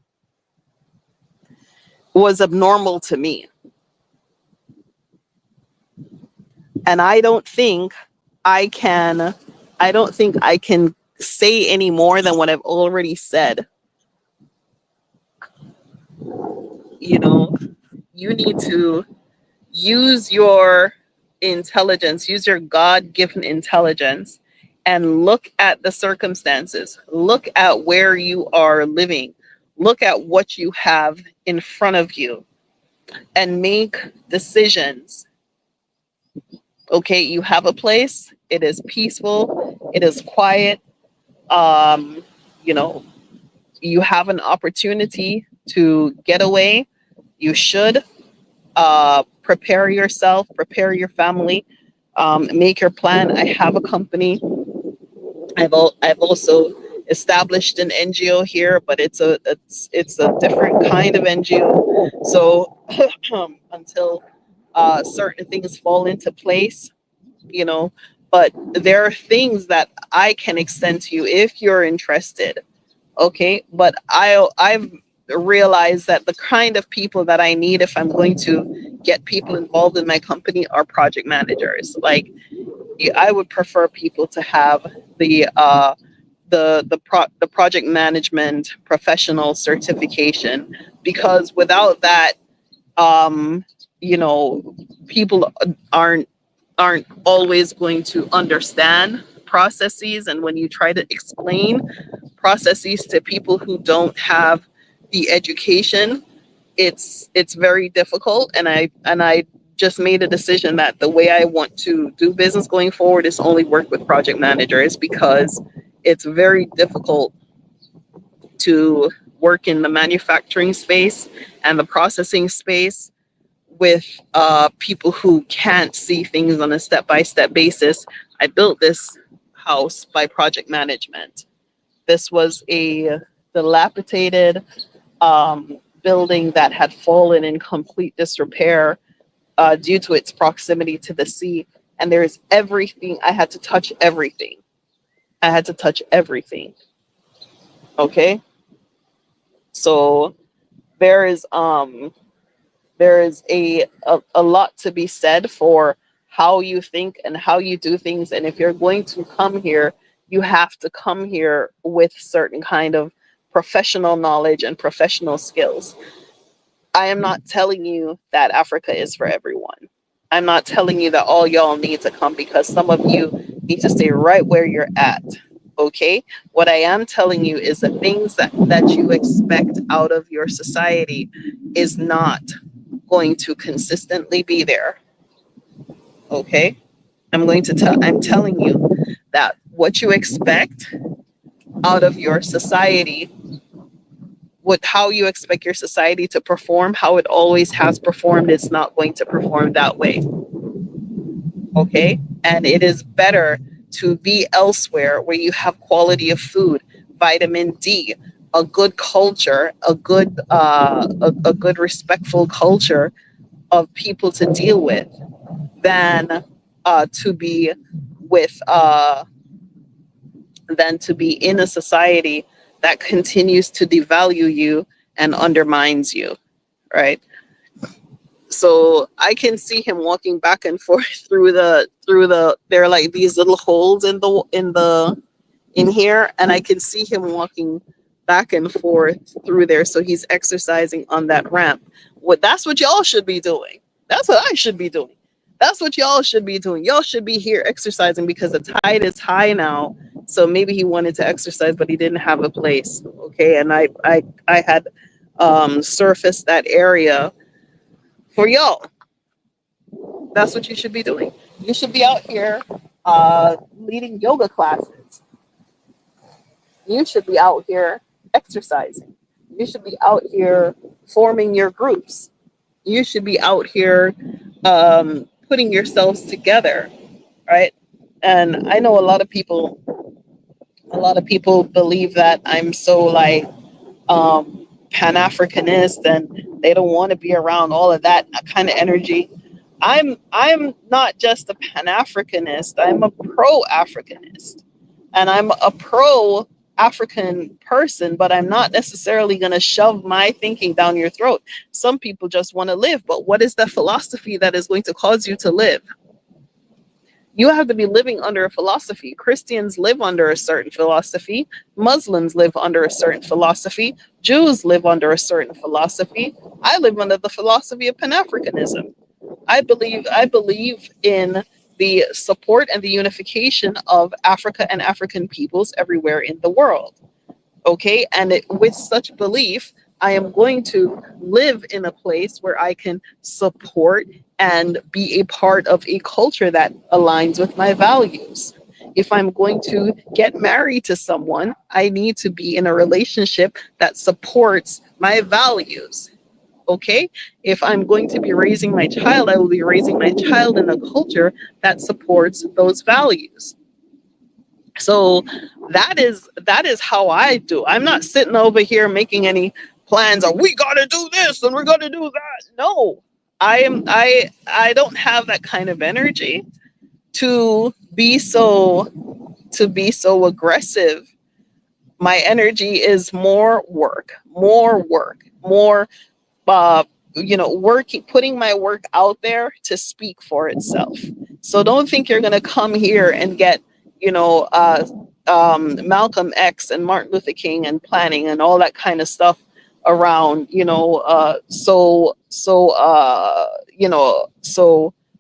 Speaker 1: was abnormal to me. And I don't think I can say any more than what I've already said. You know, you need to use your intelligence, use your God given intelligence, and look at the circumstances, look at where you are living, look at what you have in front of you, and make decisions. Okay, you have a place, it is peaceful, it is quiet. Um, you know, you have an opportunity to get away. You should prepare yourself, prepare your family, make your plan. I have a company. I've also established an NGO here, but it's a different kind of NGO. So until certain things fall into place, you know, but there are things that I can extend to you if you're interested. Okay, but I've realized that the kind of people that I need if I'm going to get people involved in my company are project managers. Like, I would prefer people to have the project management professional certification, because without that, um you know, people aren't always going to understand processes, and when you try to explain processes to people who don't have the education, it's very difficult. And I just made a decision that the way I want to do business going forward is only work with project managers, because it's very difficult to work in the manufacturing space and the processing space with people who can't see things on a step-by-step basis. I built this house by project management. This was a dilapidated building that had fallen in complete disrepair due to its proximity to the sea. And there is everything. I had to touch everything. I had to touch everything. Okay. So there is a lot to be said for how you think and how you do things. And if you're going to come here, you have to come here with certain kind of professional knowledge and professional skills. I am not telling you that Africa is for everyone. I'm not telling you that all y'all need to come, because some of you need to stay right where you're at. Okay? What I am telling you is the things that you expect out of your society is not going to consistently be there. Okay? I'm telling you that what you expect out of your society, what how you expect your society to perform, how it always has performed, is not going to perform that way. Okay? And it is better to be elsewhere where you have quality of food, vitamin D, a good culture, a good respectful culture of people to deal with, than to be with than to be in a society that continues to devalue you and undermines you, right? So I can see him walking back and forth through the there are like these little holes in the in here, and I can see him walking back and forth through there. So he's exercising on that ramp. That's what y'all should be doing. That's what I should be doing. That's what y'all should be doing. Y'all should be here exercising because the tide is high now. So maybe he wanted to exercise, but he didn't have a place. Okay. And I had surfaced that area for y'all. That's what you should be doing. You should be out here leading yoga classes. You should be out here exercising. You should be out here forming your groups. You should be out here putting yourselves together, right? And I know a lot of people believe that I'm so like Pan-Africanist and they don't want to be around all of that kind of energy. I'm not just a Pan-Africanist. I'm a pro-Africanist, and I'm a pro-African person. But I'm not necessarily going to shove my thinking down your throat. Some people just want to live, but what is the philosophy that is going to cause you to live? You have to be living under a philosophy. Christians live under a certain philosophy. Muslims live under a certain philosophy. Jews live under a certain philosophy. I live under the philosophy of Pan-Africanism. I believe in the support and the unification of Africa and African peoples everywhere in the world. Okay, and with such belief, I am going to live in a place where I can support and be a part of a culture that aligns with my values. If I'm going to get married to someone, I need to be in a relationship that supports my values. Okay, if I'm going to be raising my child, I will be raising my child in a culture that supports those values. So that is how I do. I'm not sitting over here making any plans or we got to do this and we're going to do that. No, I don't have that kind of energy to be so aggressive. My energy is more work, more uh, working, putting my work out there to speak for itself. So don't think you're going to come here and get, you know, Malcolm X and Martin Luther King and planning and all that kind of stuff around, so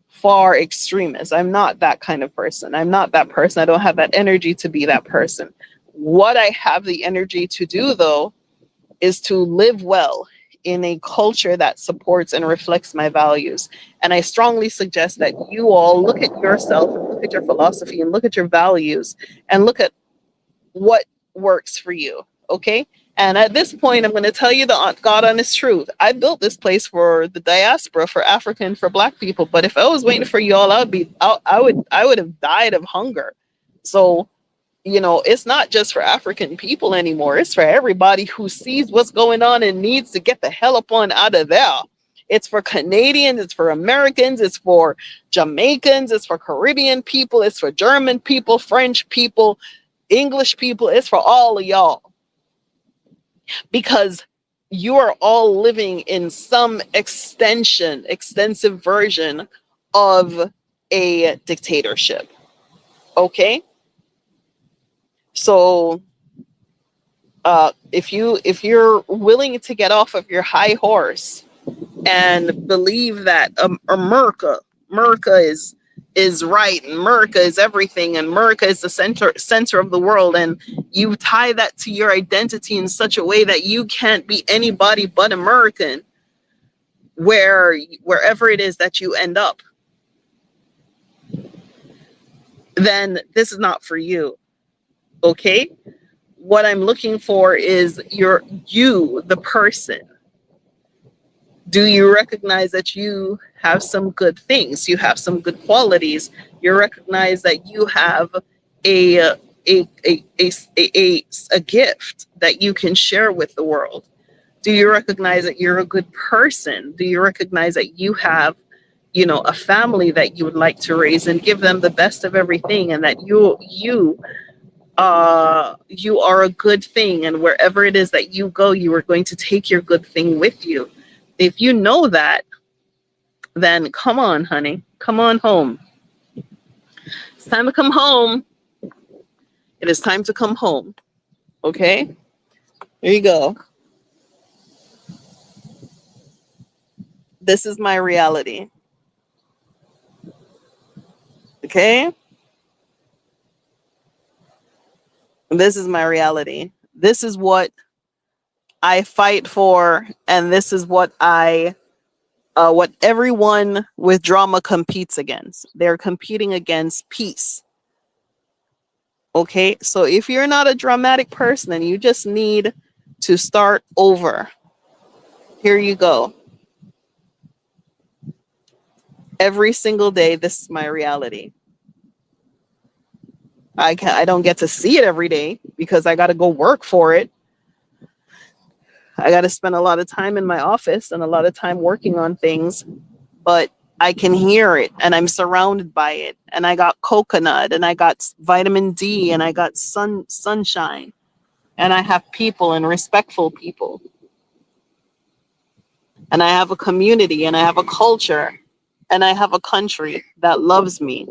Speaker 1: far extremist. I'm not that kind of person. I'm not that person. I don't have that energy to be that person. What I have the energy to do, though, is to live well in a culture that supports and reflects my values. And I strongly suggest that you all look at yourself and look at your philosophy and look at your values and look at what works for you. Okay. And at this point, I'm going to tell you the God honest truth. I built this place for the diaspora, for African, for Black people. But if I was waiting for y'all, I would have died of hunger. So it's not just for African people anymore. It's for everybody who sees what's going on and needs to get the hell up on out of there. It's for Canadians, it's for Americans, it's for Jamaicans, it's for Caribbean people, it's for German people, French people, English people. It's for all of y'all. Because you are all living in some extensive version of a dictatorship. Okay? So if you're willing to get off of your high horse and believe that America is right, and America is everything, and America is the center of the world, and you tie that to your identity in such a way that you can't be anybody but American, wherever it is that you end up, then this is not for you. Okay? What I'm looking for is you, the person. Do you recognize that you have some good things? You have some good qualities. You recognize that you have a a gift that you can share with the world. Do you recognize that you're a good person? Do you recognize that you have, a family that you would like to raise and give them the best of everything, and that you are a good thing, and wherever it is that you go, you are going to take your good thing with you? If you know that, then come on, honey, come on home. It's time to come home. It is time to come home. Okay? Here you go. This is my reality. Okay? This is my reality. This is what I fight for, and this is what everyone with drama competes against. They're competing against peace. Okay? So if you're not a dramatic person and you just need to start over, here you go. Every single day, this is my reality. I don't get to see it every day because I got to go work for it. I got to spend a lot of time in my office and a lot of time working on things, but I can hear it and I'm surrounded by it. And I got coconut and I got vitamin D and I got sunshine and I have people and respectful people. And I have a community and I have a culture and I have a country that loves me.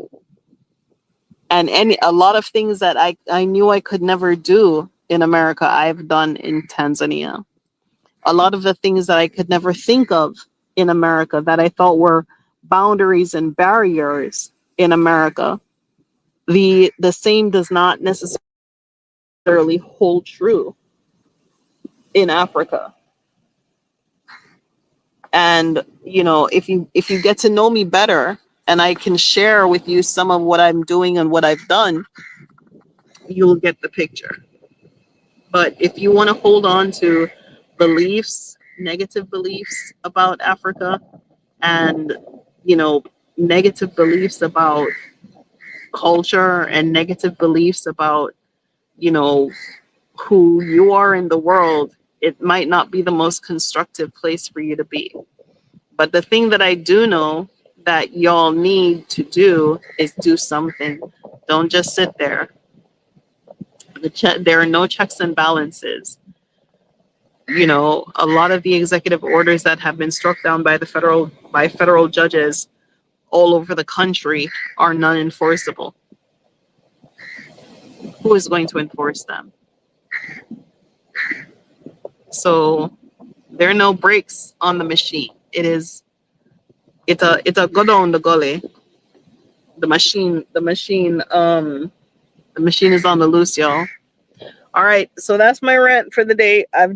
Speaker 1: And a lot of things that I knew I could never do in America, I've done in Tanzania. A lot of the things that I could never think of in America that I thought were boundaries and barriers in America, the same does not necessarily hold true in Africa. And if you get to know me better and I can share with you some of what I'm doing and what I've done, you'll get the picture. But if you want to hold on to beliefs, negative beliefs about Africa, and you know negative beliefs about culture and negative beliefs about you know who you are in the world, it might not be the most constructive place for you to be. But the thing that I do know that y'all need to do is do something. Don't just sit there. There are no checks and balances. A lot of the executive orders that have been struck down by federal judges all over the country are non-enforceable. Who is going to enforce them? So there are no brakes on the machine. It's a go on the gully. The machine is on the loose, y'all. All right, so that's my rant for the day. I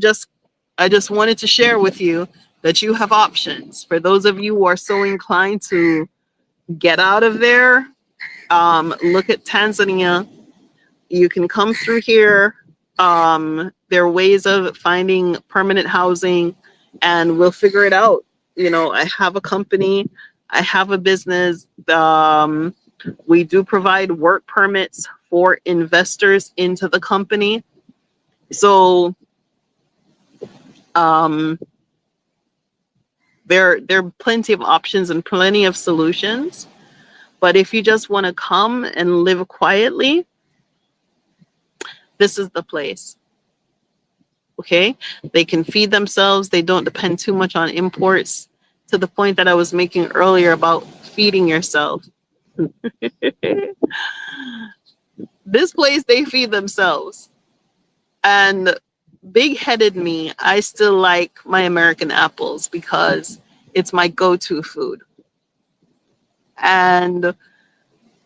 Speaker 1: just wanted to share with you that you have options. For those of you who are so inclined to get out of there, look at Tanzania. You can come through here. There are ways of finding permanent housing, and we'll figure it out. I have a company, I have a business. We do provide work permits for investors into the company. So there are plenty of options and plenty of solutions. But if you just want to come and live quietly, this is the place. Okay? They can feed themselves. They don't depend too much on imports, to the point that I was making earlier about feeding yourself. This place, they feed themselves. And big-headed me, I still like my American apples because it's my go-to food. And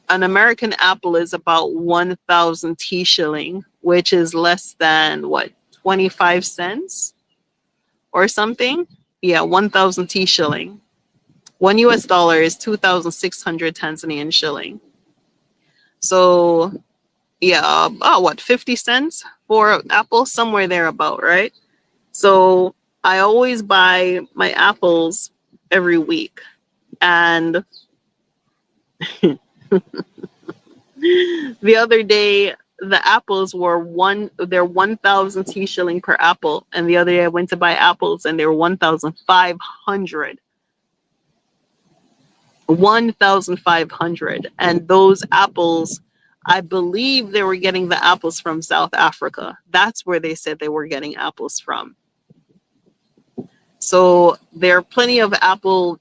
Speaker 1: an American apple is about 1,000 T shilling, which is less than what, 25 cents or something? Yeah, 1,000 T shilling. $1 is 2,600 Tanzanian shilling. So, yeah, about what, 50 cents for apple? Somewhere there about, right? So, I always buy my apples every week. And the other day, the apples they're 1,000 T shilling per apple. And the other day I went to buy apples and they were 1,500. 1,500. And those apples, I believe they were getting the apples from South Africa. That's where they said they were getting apples from. So there are plenty of apple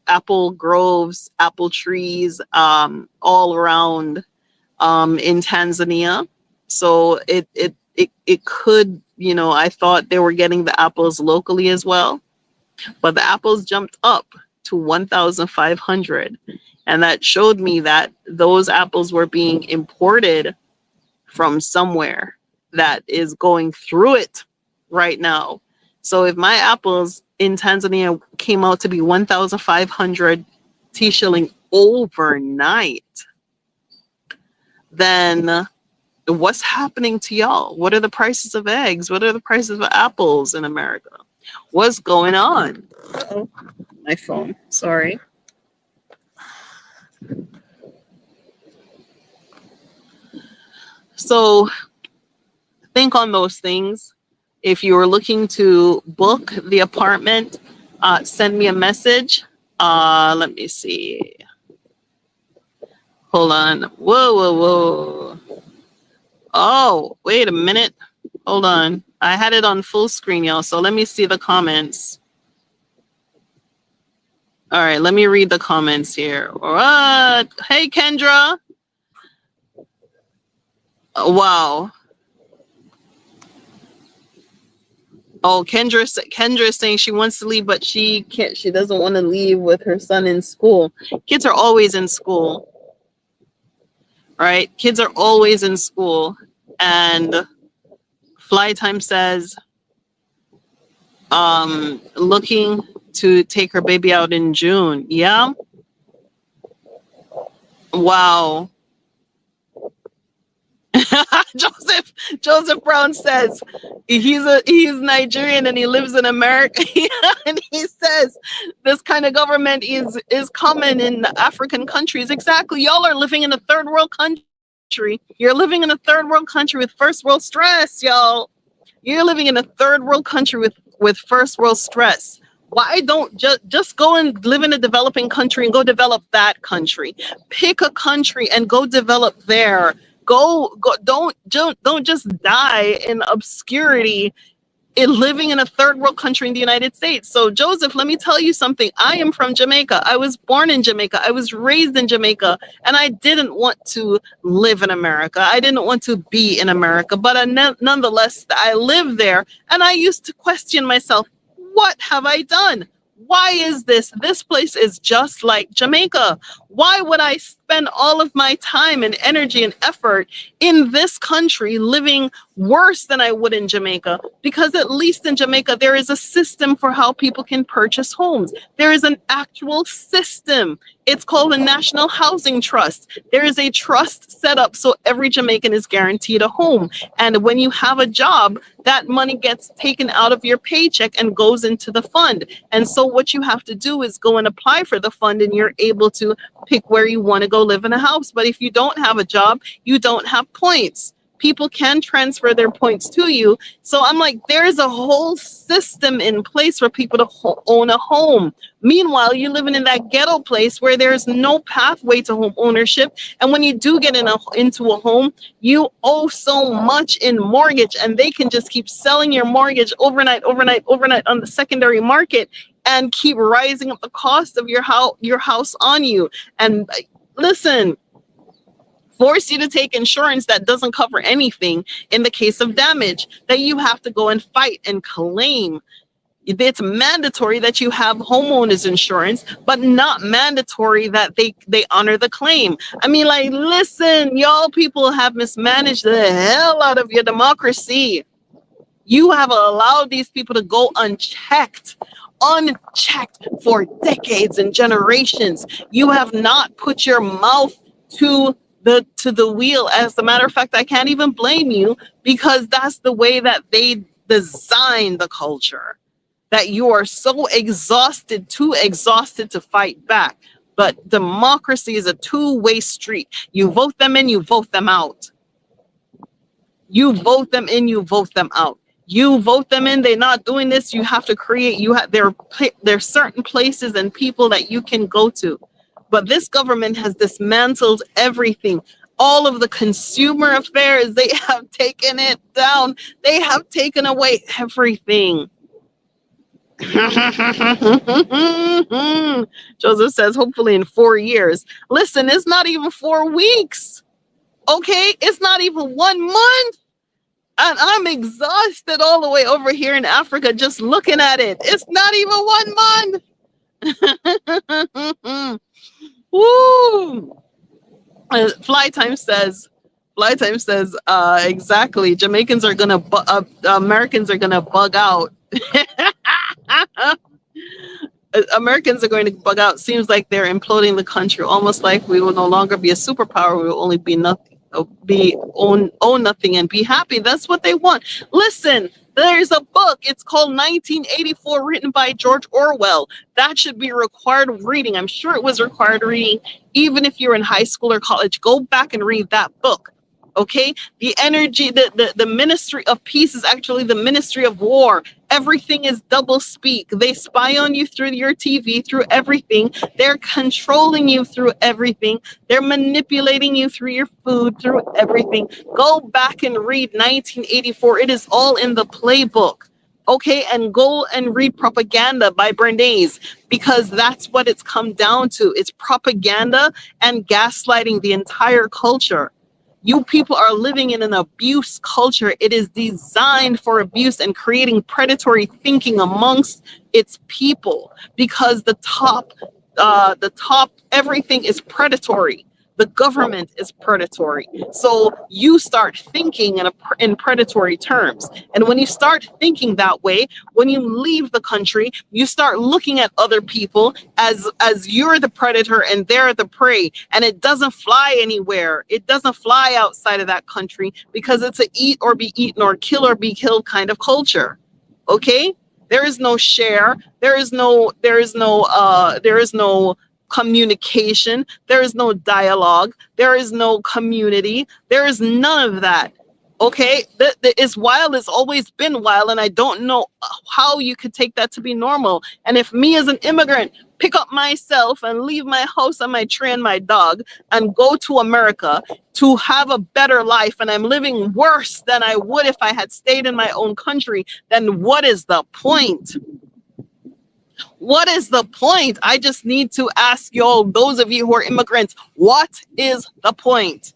Speaker 1: groves, apple trees, all around in Tanzania. So it could, I thought they were getting the apples locally as well, but the apples jumped up to 1,500. And that showed me that those apples were being imported from somewhere that is going through it right now. So if my apples in Tanzania came out to be 1,500 T shilling overnight, then what's happening to y'all? What are the prices of eggs? What are the prices of apples in America? What's going on? Uh-oh, my phone. Sorry. So think on those things. If you are looking to book the apartment, send me a message. Let me see. Hold on. Whoa, whoa, whoa. Oh, wait a minute. Hold on. I had it on full screen, y'all. So let me see the comments. All right, let me read the comments here. What? Hey, Kendra. Wow. Oh, Kendra is saying she wants to leave, but she can't. She doesn't want to leave with her son in school. Kids are always in school, right? Kids are always in school. And Flytime says, looking to take her baby out in June. Yeah. Wow. Joseph Brown says he's Nigerian and he lives in America. And he says this kind of government is common in African countries. Exactly. Y'all are living in a third world country. You're living in a third world country with first world stress, y'all. You're living in a third world country with first world stress. Why don't just go and live in a developing country and go develop that country? Pick a country and go develop there. Go don't just die in obscurity in living in a third world country in the United States. So Joseph, let me tell you something. I am from Jamaica. I was born in Jamaica. I was raised in Jamaica, and I didn't want to live in America. I didn't want to be in America, but nonetheless, I lived there, and I used to question myself, what have I done? Why is this? This place is just like Jamaica. Why would I spend all of my time and energy and effort in this country living worse than I would in Jamaica? Because at least in Jamaica, there is a system for how people can purchase homes. There is an actual system. It's called the National Housing Trust. There is a trust set up so every Jamaican is guaranteed a home. And when you have a job, that money gets taken out of your paycheck and goes into the fund. And so what you have to do is go and apply for the fund, and you're able to pick where you want to go live in a house. But if you don't have a job, you don't have points. People can transfer their points to you. So I'm like, there's a whole system in place for people to own a home. Meanwhile, you're living in that ghetto place where there's no pathway to home ownership. And when you do get into a home, you owe so much in mortgage, and they can just keep selling your mortgage overnight on the secondary market and keep rising up the cost of your house on you. And listen, force you to take insurance that doesn't cover anything in the case of damage that you have to go and fight and claim. It's mandatory that you have homeowners insurance, but not mandatory that they honor the claim. I mean, like, listen, y'all people have mismanaged the hell out of your democracy. You have allowed these people to go unchecked for decades and generations. You have not put your mouth to the wheel. As a matter of fact, I can't even blame you, because that's the way that they designed the culture, that you are so exhausted, too exhausted to fight back. But democracy is a two-way street. You vote them in, you vote them out. You vote them in, you vote them out. You vote them in, they're not doing this, you have to create, there's certain places and people that you can go to. But this government has dismantled everything. All of the consumer affairs, they have taken it down. They have taken away everything. Joseph says, hopefully in 4 years. Listen, it's not even 4 weeks. Okay, it's not even 1 month. And I'm exhausted all the way over here in Africa just looking at it. It's not even 1 month. Woo! Fly time says, exactly. Jamaicans are gonna, Americans are gonna bug out. Americans are going to bug out. Seems like they're imploding the country, almost like we will no longer be a superpower. We will only be nothing, own nothing, and be happy. That's what they want. Listen, there's a book. It's called 1984, written by George Orwell. That should be required reading. I'm sure it was required reading, even if you're in high school or college. Go back and read that book. Okay, the energy, the ministry of peace is actually the ministry of war. Everything is double speak. They spy on you through your TV, through everything. They're controlling you through everything. They're manipulating you through your food, through everything. Go back and read 1984. It is all in the playbook. Okay, and go and read Propaganda by Bernays, because that's what it's come down to. It's propaganda and gaslighting the entire culture. You people are living in an abuse culture. It is designed for abuse and creating predatory thinking amongst its people, because the top, everything is predatory. The government is predatory. So you start thinking in predatory terms. And when you start thinking that way, when you leave the country, you start looking at other people as you're the predator and they're the prey. And it doesn't fly anywhere. It doesn't fly outside of that country, because it's a eat or be eaten or be killed kind of culture. Okay? There is no share. There is no communication. There is no dialogue. There is no community. There is none of that. Okay, it's wild. It's always been wild, and I don't know how you could take that to be normal. And if me as an immigrant pick up myself and leave my house and my tree and my dog and go to America to have a better life, and I'm living worse than I would if I had stayed in my own country, then what is the point? What is the point? I just need to ask y'all, those of you who are immigrants, what is the point?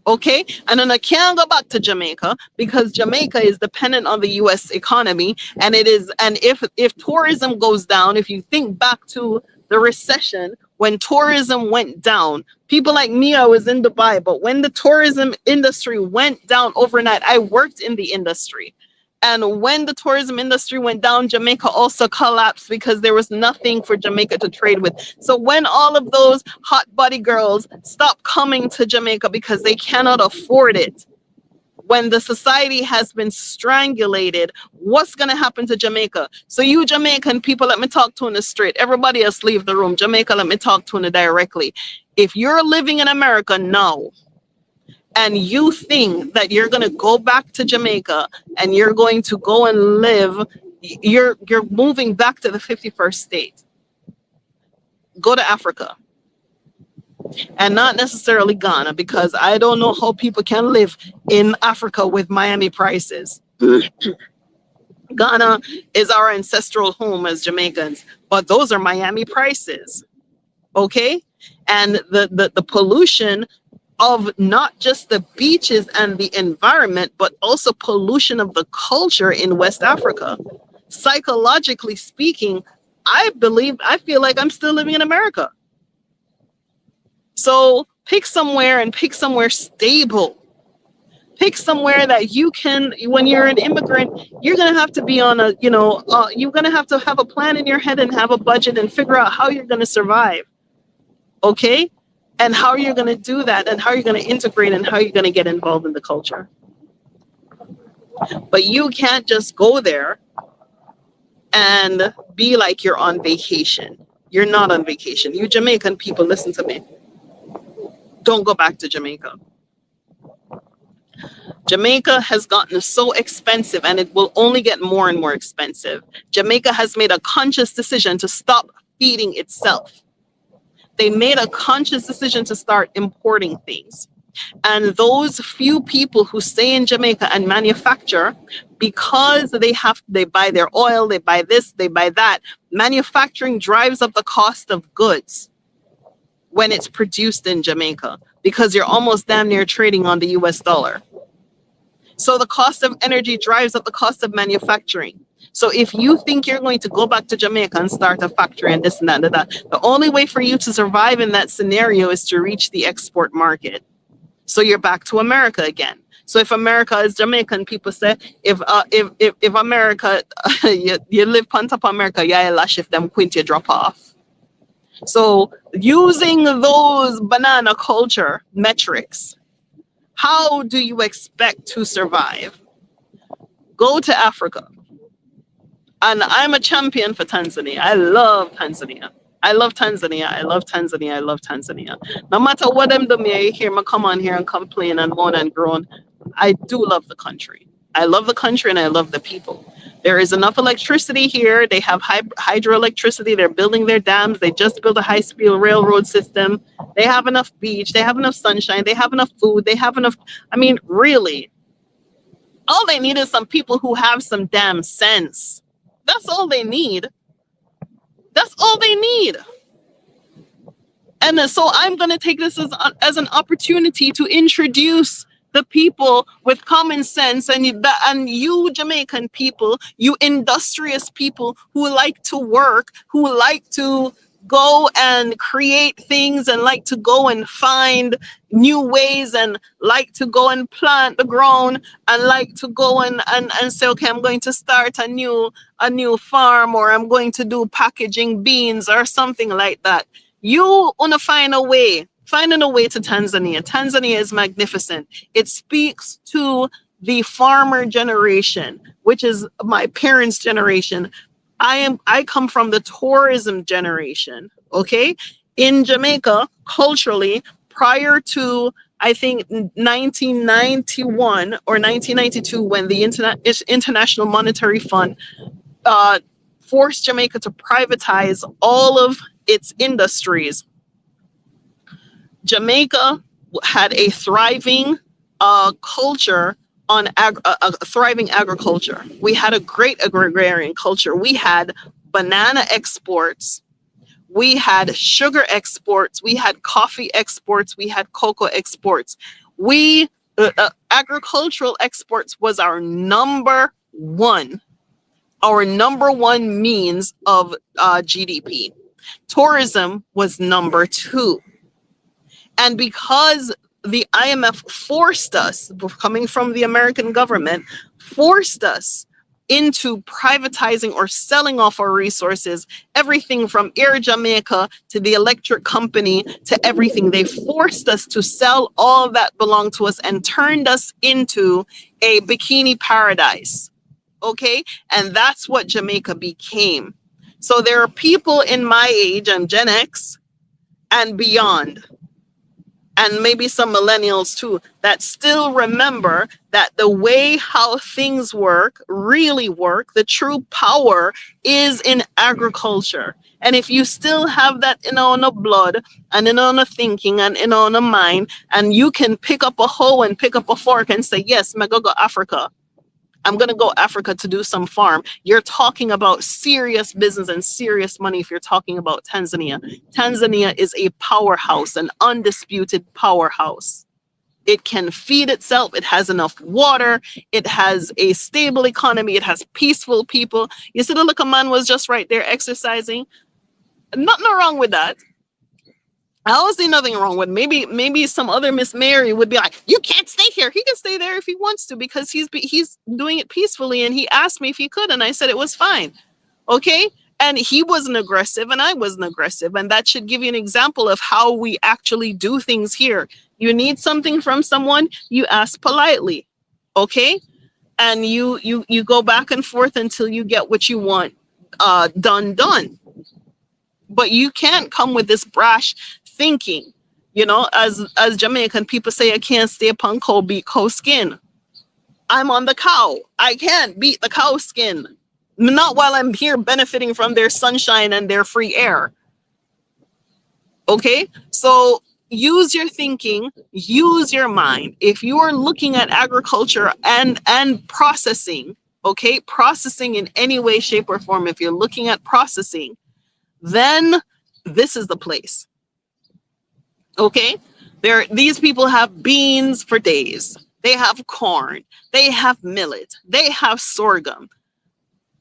Speaker 1: Okay, and then I can't go back to Jamaica, because Jamaica is dependent on the U.S. economy, and if tourism goes down, if you think back to the recession, when tourism went down, people like me, I was in Dubai, but when the tourism industry went down overnight, I worked in the industry. And when the tourism industry went down, Jamaica also collapsed, because there was nothing for Jamaica to trade with. So when all of those hot body girls stop coming to Jamaica because they cannot afford it, when the society has been strangulated, what's going to happen to Jamaica? So you Jamaican people, let me talk to you straight. Everybody else leave the room. Jamaica, let me talk to you directly. If you're living in America now, and you think that you're going to go back to Jamaica and you're going to go and live, you're moving back to the 51st state. Go to Africa. And not necessarily Ghana, because I don't know how people can live in Africa with Miami prices. Ghana is our ancestral home as Jamaicans, but those are Miami prices. Okay? And the pollution of not just the beaches and the environment, but also pollution of the culture in West Africa. Psychologically speaking, I feel like I'm still living in America. So pick somewhere stable. Pick somewhere that you can, when you're an immigrant, you're going to have to be on you're going to have a plan in your head and have a budget and figure out how you're going to survive. Okay? And how you're going to do that, and how you're going to integrate, and how you're going to get involved in the culture. But you can't just go there and be like you're on vacation. You're not on vacation. You Jamaican people, listen to me. Don't go back to Jamaica. Jamaica has gotten so expensive, and it will only get more and more expensive. Jamaica has made a conscious decision to stop feeding itself. They made a conscious decision to start importing things. And those few people who stay in Jamaica and manufacture, because they buy their oil, they buy this, they buy that, manufacturing drives up the cost of goods when it's produced in Jamaica, because you're almost damn near trading on the US dollar. So the cost of energy drives up the cost of manufacturing. So if you think you're going to go back to Jamaica and start a factory and this and that and that, the only way for you to survive in that scenario is to reach the export market. So you're back to America again. So if America is Jamaican, people say if America you live on top of America, yeah, lash if them quint you drop off. So using those banana culture metrics, how do you expect to survive? Go to Africa. And I'm a champion for Tanzania. I love Tanzania. I love Tanzania. I love Tanzania. I love Tanzania. No matter what them do me, you hear me come on here and complain and moan and groan. I do love the country. I love the country and I love the people. There is enough electricity here. They have hydroelectricity. They're building their dams. They just built a high-speed railroad system. They have enough beach. They have enough sunshine. They have enough food. They have enough. I mean, really, all they need is some people who have some damn sense. That's all they need. That's all they need. And so I'm going to take this as an opportunity to introduce the people with common sense and you Jamaican people, you industrious people who like to work, who like to go and create things and like to go and find new ways and like to go and plant the ground and like to go and say, okay, I'm going to start a new farm, or I'm going to do packaging beans or something like that. You want to finding a way to Tanzania. Tanzania is magnificent. It speaks to the farmer generation, which is my parents' generation. I come from the tourism generation, okay? In Jamaica, culturally, prior to I think 1991 or 1992, when the International Monetary Fund forced Jamaica to privatize all of its industries, Jamaica had a thriving culture on thriving agriculture. We had a great agrarian culture. We had banana exports. We had sugar exports. We had coffee exports. We had cocoa exports. Agricultural exports was our number one means of GDP. Tourism was number two. And because the IMF forced us, coming from the American government, forced us into privatizing or selling off our resources, everything from Air Jamaica to the electric company to everything. They forced us to sell all that belonged to us and turned us into a bikini paradise. Okay? And that's what Jamaica became. So there are people in my age, I'm Gen X and beyond, and maybe some millennials too, that still remember that the way how things really work, the true power is in agriculture. And if you still have that in on the blood and in on the thinking and in on the mind, and you can pick up a hoe and pick up a fork and say, yes, I'm gonna go Africa. I'm going to go Africa to do some farm. You're talking about serious business and serious money if you're talking about Tanzania. Tanzania is a powerhouse, an undisputed powerhouse. It can feed itself. It has enough water. It has a stable economy. It has peaceful people. You see the little man was just right there exercising. Nothing wrong with that. I don't see nothing wrong with maybe some other Miss Mary would be like, you can't stay here. He can stay there if he wants to because he's doing it peacefully. And he asked me if he could, and I said it was fine. Okay. And he wasn't aggressive and I wasn't aggressive. And that should give you an example of how we actually do things here. You need something from someone, you ask politely. Okay. And you go back and forth until you get what you want done. But you can't come with this brash thinking, as Jamaican people say, I can't stay upon cow, beat cow skin. I'm on the cow. I can't beat the cow skin. Not while I'm here benefiting from their sunshine and their free air. Okay? So use your thinking, use your mind. If you are looking at agriculture and processing, okay, processing in any way, shape, or form, if you're looking at processing, then this is the place. Okay, these people have beans for days. They have corn. They have millet. They have sorghum.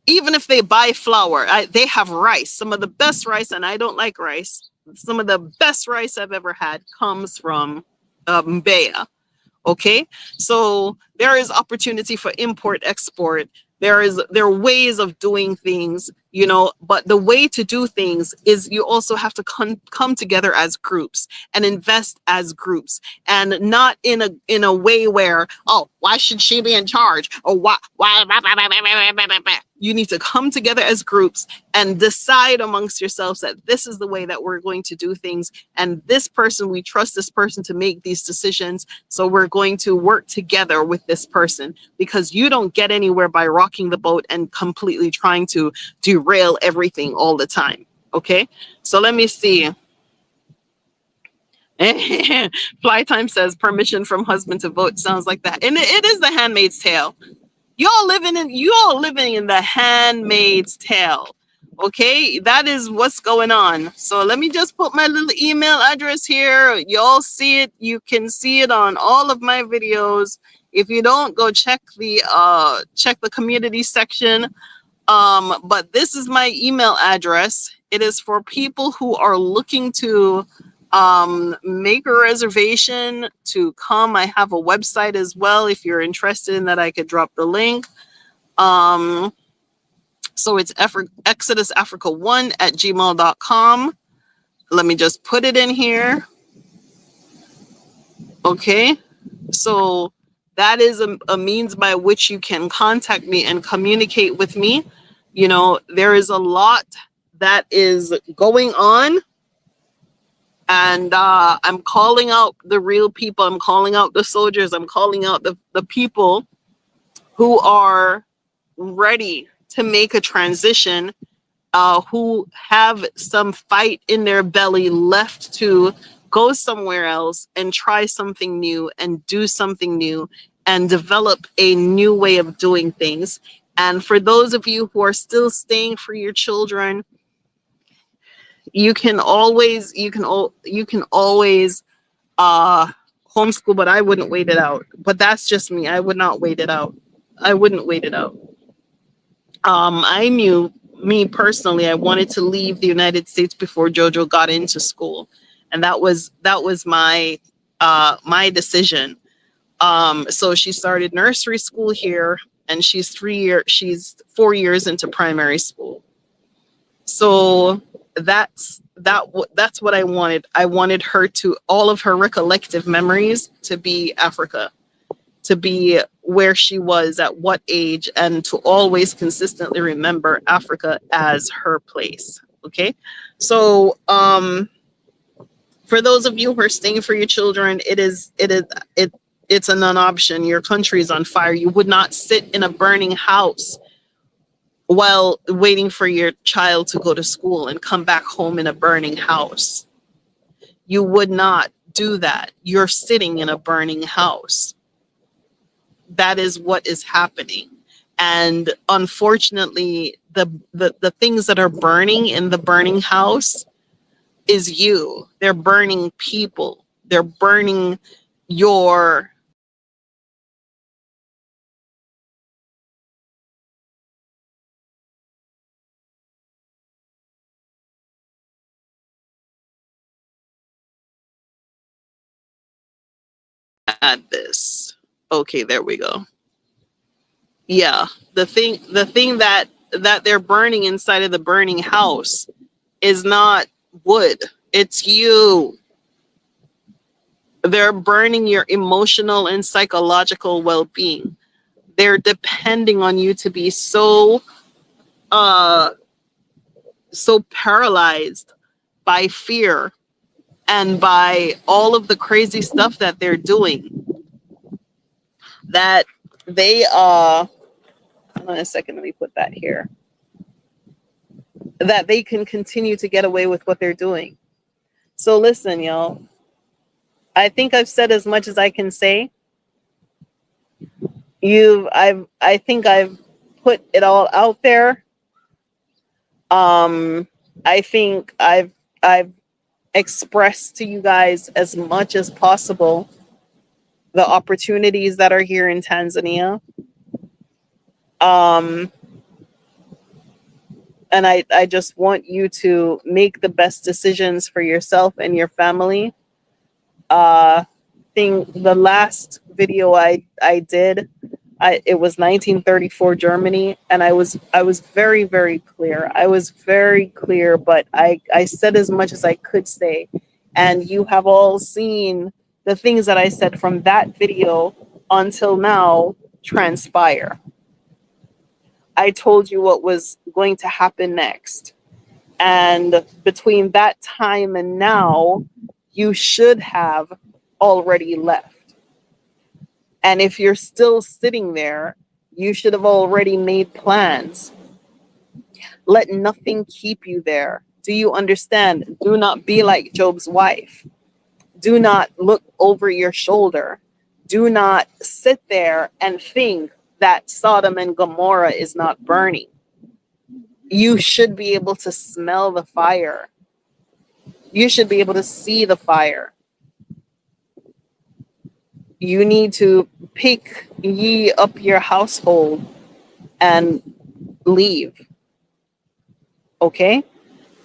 Speaker 1: Even if they buy flour, they have rice. Some of the best rice, and I don't like rice. Some of the best rice I've ever had comes from Mbeya. Okay, so there is opportunity for import export. There are ways of doing things, you know, but the way to do things is you also have to come together as groups and invest as groups, and not in a way where, oh, why should she be in charge, or why you need to come together as groups and decide amongst yourselves that this is the way that we're going to do things, and this person, we trust this person to make these decisions, so we're going to work together with this person, because you don't get anywhere by rocking the boat and completely trying to derail everything all the time. Okay, so let me see. Flytime says permission from husband to vote. Sounds like that, and it is The Handmaid's Tale. You all living in The Handmaid's Tale. Okay, that is what's going on. So let me just put my little email address here. Y'all see it. You can see it on all of my videos. If you don't, go check the community section. But this is my email address. It is for people who are looking to make a reservation to come. I have a website as well. If you're interested in that, I could drop the link. So it's exodusafrica1@gmail.com. Let me just put it in here. Okay, so that is a means by which you can contact me and communicate with me. You know, there is a lot that is going on, and I'm calling out the real people. I'm calling out the soldiers. I'm calling out the people who are ready to make a transition, who have some fight in their belly left to go somewhere else and try something new and do something new and develop a new way of doing things. And for those of you who are still staying for your children, you can always homeschool, but I wouldn't wait it out. But that's just me. I would not wait it out. I wouldn't wait it out. I knew, me personally, I wanted to leave the United States before Jojo got into school, and that was my my decision. So she started nursery school here, and she's 4 years into primary school. So that's what I wanted. I wanted her to, all of her recollective memories, to be Africa, to be where she was at what age, and to always consistently remember Africa as her place. Okay, so for those of you who are staying for your children, it's a non-option. Your country is on fire. You would not sit in a burning house while waiting for your child to go to school and come back home in a burning house. You would not do that. You're sitting in a burning house. That is what is happening. And unfortunately, the things that are burning in the burning house is you. They're burning people. They're burning your at this. Okay, there we go. Yeah, the thing that they're burning inside of the burning house is not wood. It's you. They're burning your emotional and psychological well-being. They're depending on you to be uh so paralyzed by fear and by all of the crazy stuff that they're doing, that they hold on a second, let me put that here, that they can continue to get away with what they're doing. So listen, y'all, I think I've said as much as I can say. I think I've put it all out there. I think I've expressed to you guys as much as possible the opportunities that are here in Tanzania. Um, and I just want you to make the best decisions for yourself and your family. Thing the last video I did, it was 1934 Germany, and I was very very clear. I was very clear, but I said as much as I could say, and you have all seen the things that I said from that video until now transpire. I told you what was going to happen next. And between that time and now, you should have already left. And if you're still sitting there, you should have already made plans. Let nothing keep you there. Do you understand? Do not be like Job's wife. Do not look over your shoulder. Do not sit there and think that Sodom and Gomorrah is not burning. You should be able to smell the fire. You should be able to see the fire. You need to pick ye up your household and leave. Okay?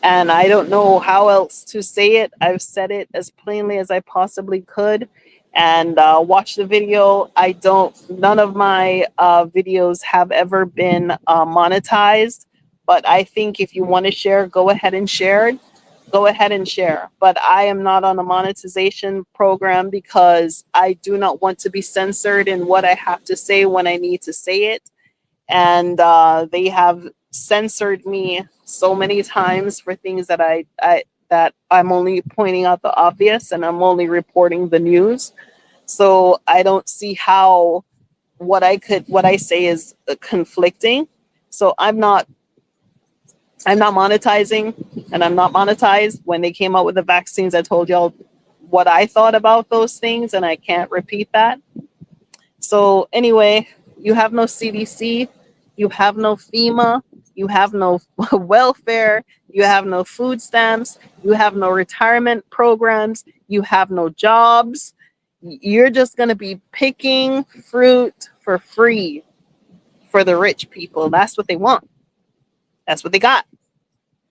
Speaker 1: And I don't know how else to say it. I've said it as plainly as I possibly could. And watch the video. None of my videos have ever been monetized. But I think if you want to share, go ahead and share. Go ahead and share. But I am not on a monetization program because I do not want to be censored in what I have to say when I need to say it. And they have censored me so many times for things that that I'm only pointing out the obvious and I'm only reporting the news. So I don't see how what I say is conflicting. So I'm not monetizing, and I'm not monetized. When they came out with the vaccines, I told y'all what I thought about those things, and I can't repeat that. So anyway, you have no CDC, you have no FEMA, you have no welfare, you have no food stamps, you have no retirement programs, you have no jobs. You're just going to be picking fruit for free for the rich people. That's what they want. That's what they got.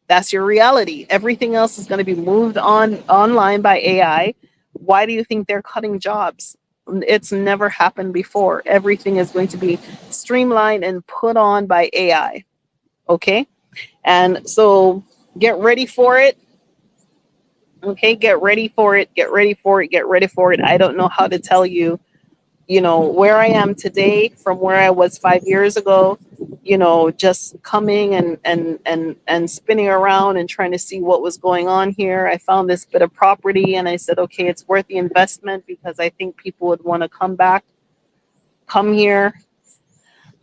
Speaker 1: That's your reality. Everything else is going to be moved on online by AI. Why do you think they're cutting jobs? It's never happened before. Everything is going to be streamlined and put on by AI. Okay? And so get ready for it. Okay, get ready for it. Get ready for it. Get ready for it. I don't know how to tell you, where I am today from where I was 5 years ago, just coming and spinning around and trying to see what was going on here. I found this bit of property and I said, okay, it's worth the investment because I think people would want to come here.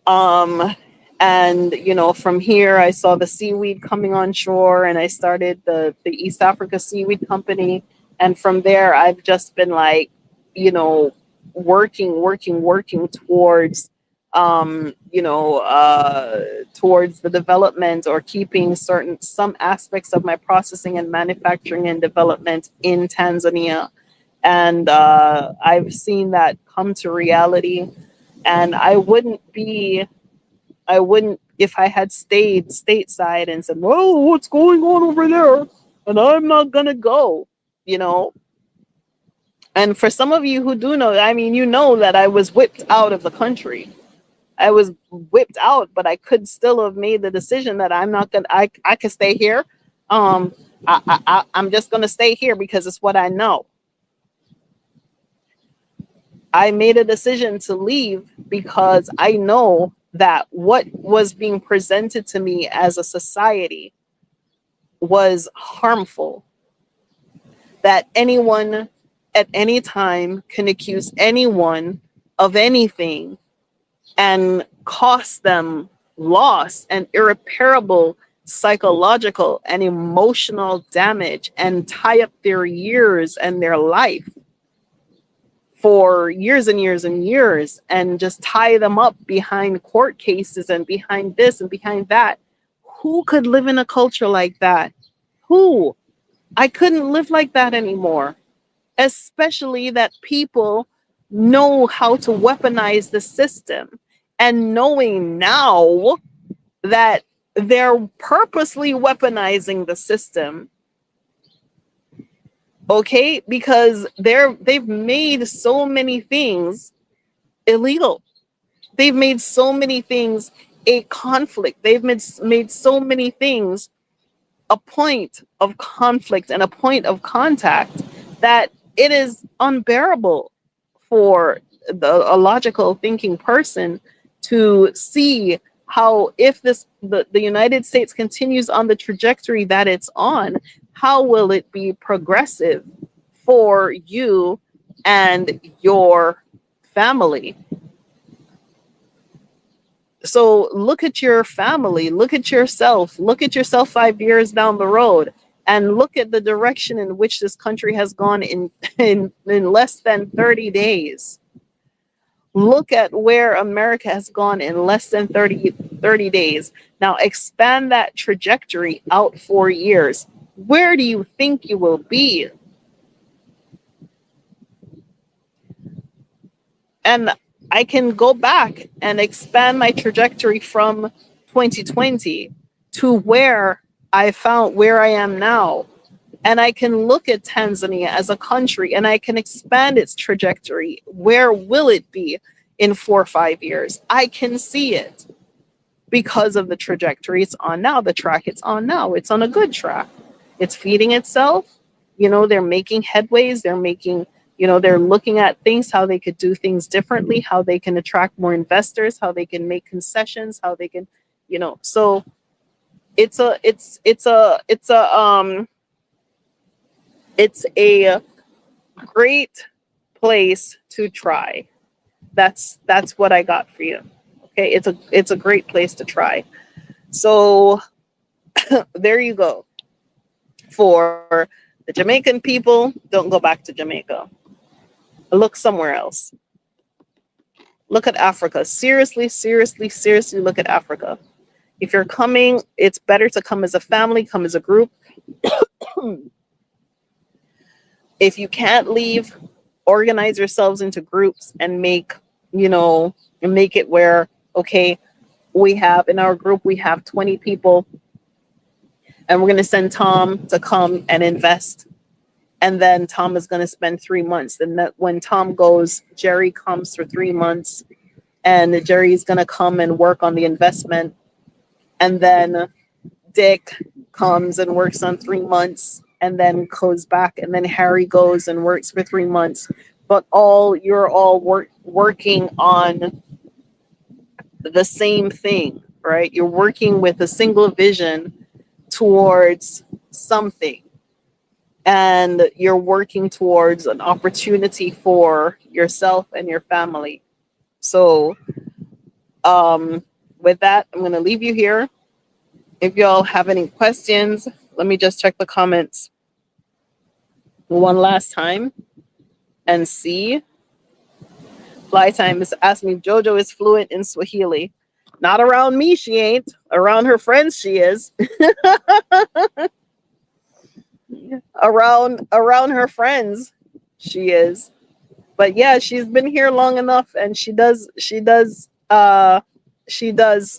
Speaker 1: Um, and from here I saw the seaweed coming on shore and I started the East Africa Seaweed Company. And from there I've just been like, working towards towards the development or keeping some aspects of my processing and manufacturing and development in Tanzania. And I've seen that come to reality. And I wouldn't, if I had stayed stateside and said, "Whoa, what's going on over there?" And I'm not gonna go, you know. And for some of you who do know, I mean, that I was whipped out of the country. I was whipped out, but I could still have made the decision that I'm not gonna. I could stay here. Um, I'm just gonna stay here because it's what I know. I made a decision to leave because I know that what was being presented to me as a society was harmful. That anyone at any time can accuse anyone of anything and cost them loss and irreparable psychological and emotional damage and tie up their years and their life for years and years and years and just tie them up behind court cases and behind this and behind that. Who could live in a culture like that? Who? I couldn't live like that anymore. Especially that people know how to weaponize the system, and knowing now that they're purposely weaponizing the system, okay, because they've made so many things illegal. They've made so many things a conflict. They've made so many things a point of conflict and a point of contact that it is unbearable for a logical thinking person to see how, if the United States continues on the trajectory that it's on, how will it be progressive for you and your family. So look at your family, look at yourself 5 years down the road, and look at the direction in which this country has gone in less than 30 days. Look at where America has gone in less than 30 days. Now expand that trajectory out 4 years. Where do you think you will be? And I can go back and expand my trajectory from 2020 to where I am now. And I can look at Tanzania as a country and I can expand its trajectory. Where will it be in 4 or 5 years? I can see it because of the trajectory it's on now, the track it's on now. It's on a good track. It's feeding itself. They're making headways. They're looking at things, how they could do things differently, how they can attract more investors, how they can make concessions, how they can, so it's a great place to try. That's what I got for you. Okay, it's a great place to try. So there you go. For the Jamaican people, don't go back to Jamaica. Look somewhere else. Look at Africa. Seriously, seriously, seriously look at Africa. If you're coming, it's better to come as a family, come as a group. If you can't leave, organize yourselves into groups and make it where, okay, we have in our group, we have 20 people, and we're going to send Tom to come and invest. And then Tom is going to spend 3 months. And that when Tom goes, Jerry comes for 3 months, and Jerry is going to come and work on the investment. And then Dick comes and works on 3 months and then goes back. And then Harry goes and works for 3 months. But you're all working on the same thing, right? You're working with a single vision towards something. And you're working towards an opportunity for yourself and your family. So with that, I'm going to leave you here. If y'all have any questions, let me just check the comments one last time and see. Flytime is asking me if JoJo is fluent in Swahili. Not around me, she ain't. Around her friends, she is. around her friends, she is. But yeah, she's been here long enough, and she does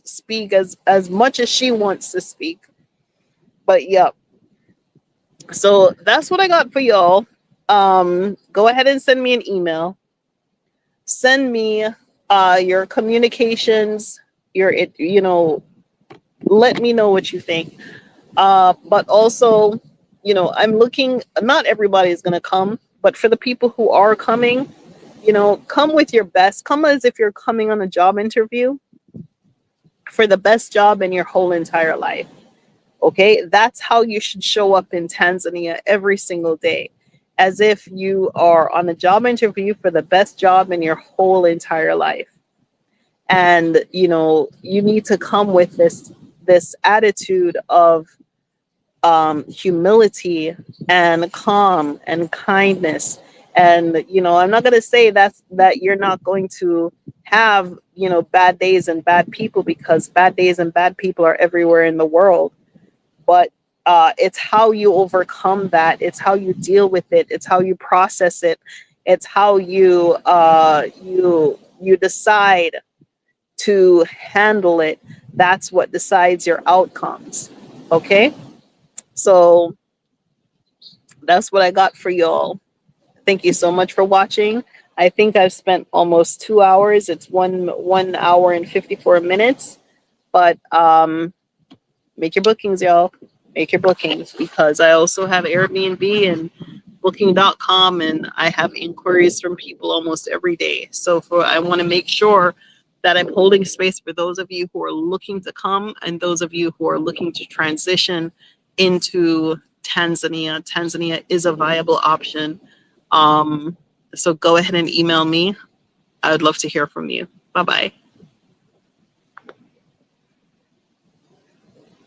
Speaker 1: speak as much as she wants to speak. But yeah. So that's what I got for y'all. Go ahead and send me an email. Send me your communications, let me know what you think. But also, I'm looking, not everybody is going to come, but for the people who are coming, come with your best. Come as if you're coming on a job interview for the best job in your whole entire life. Okay, that's how you should show up in Tanzania every single day, as if you are on a job interview for the best job in your whole entire life. And you need to come with this attitude of humility and calm and kindness. And I'm not going to say that you're not going to have bad days and bad people, because bad days and bad people are everywhere in the world. But it's how you overcome that. It's how you deal with it. It's how you process it. It's how you decide to handle it. That's what decides your outcomes. Okay? So that's what I got for y'all. Thank you so much for watching. I think I've spent almost 2 hours. It's 1 hour and 54 minutes. But make your bookings, y'all. Make your bookings, because I also have Airbnb and booking.com, and I have inquiries from people almost every day. So I want to make sure that I'm holding space for those of you who are looking to come and those of you who are looking to transition into Tanzania. Tanzania is a viable option. So go ahead and email me. I would love to hear from you. Bye bye.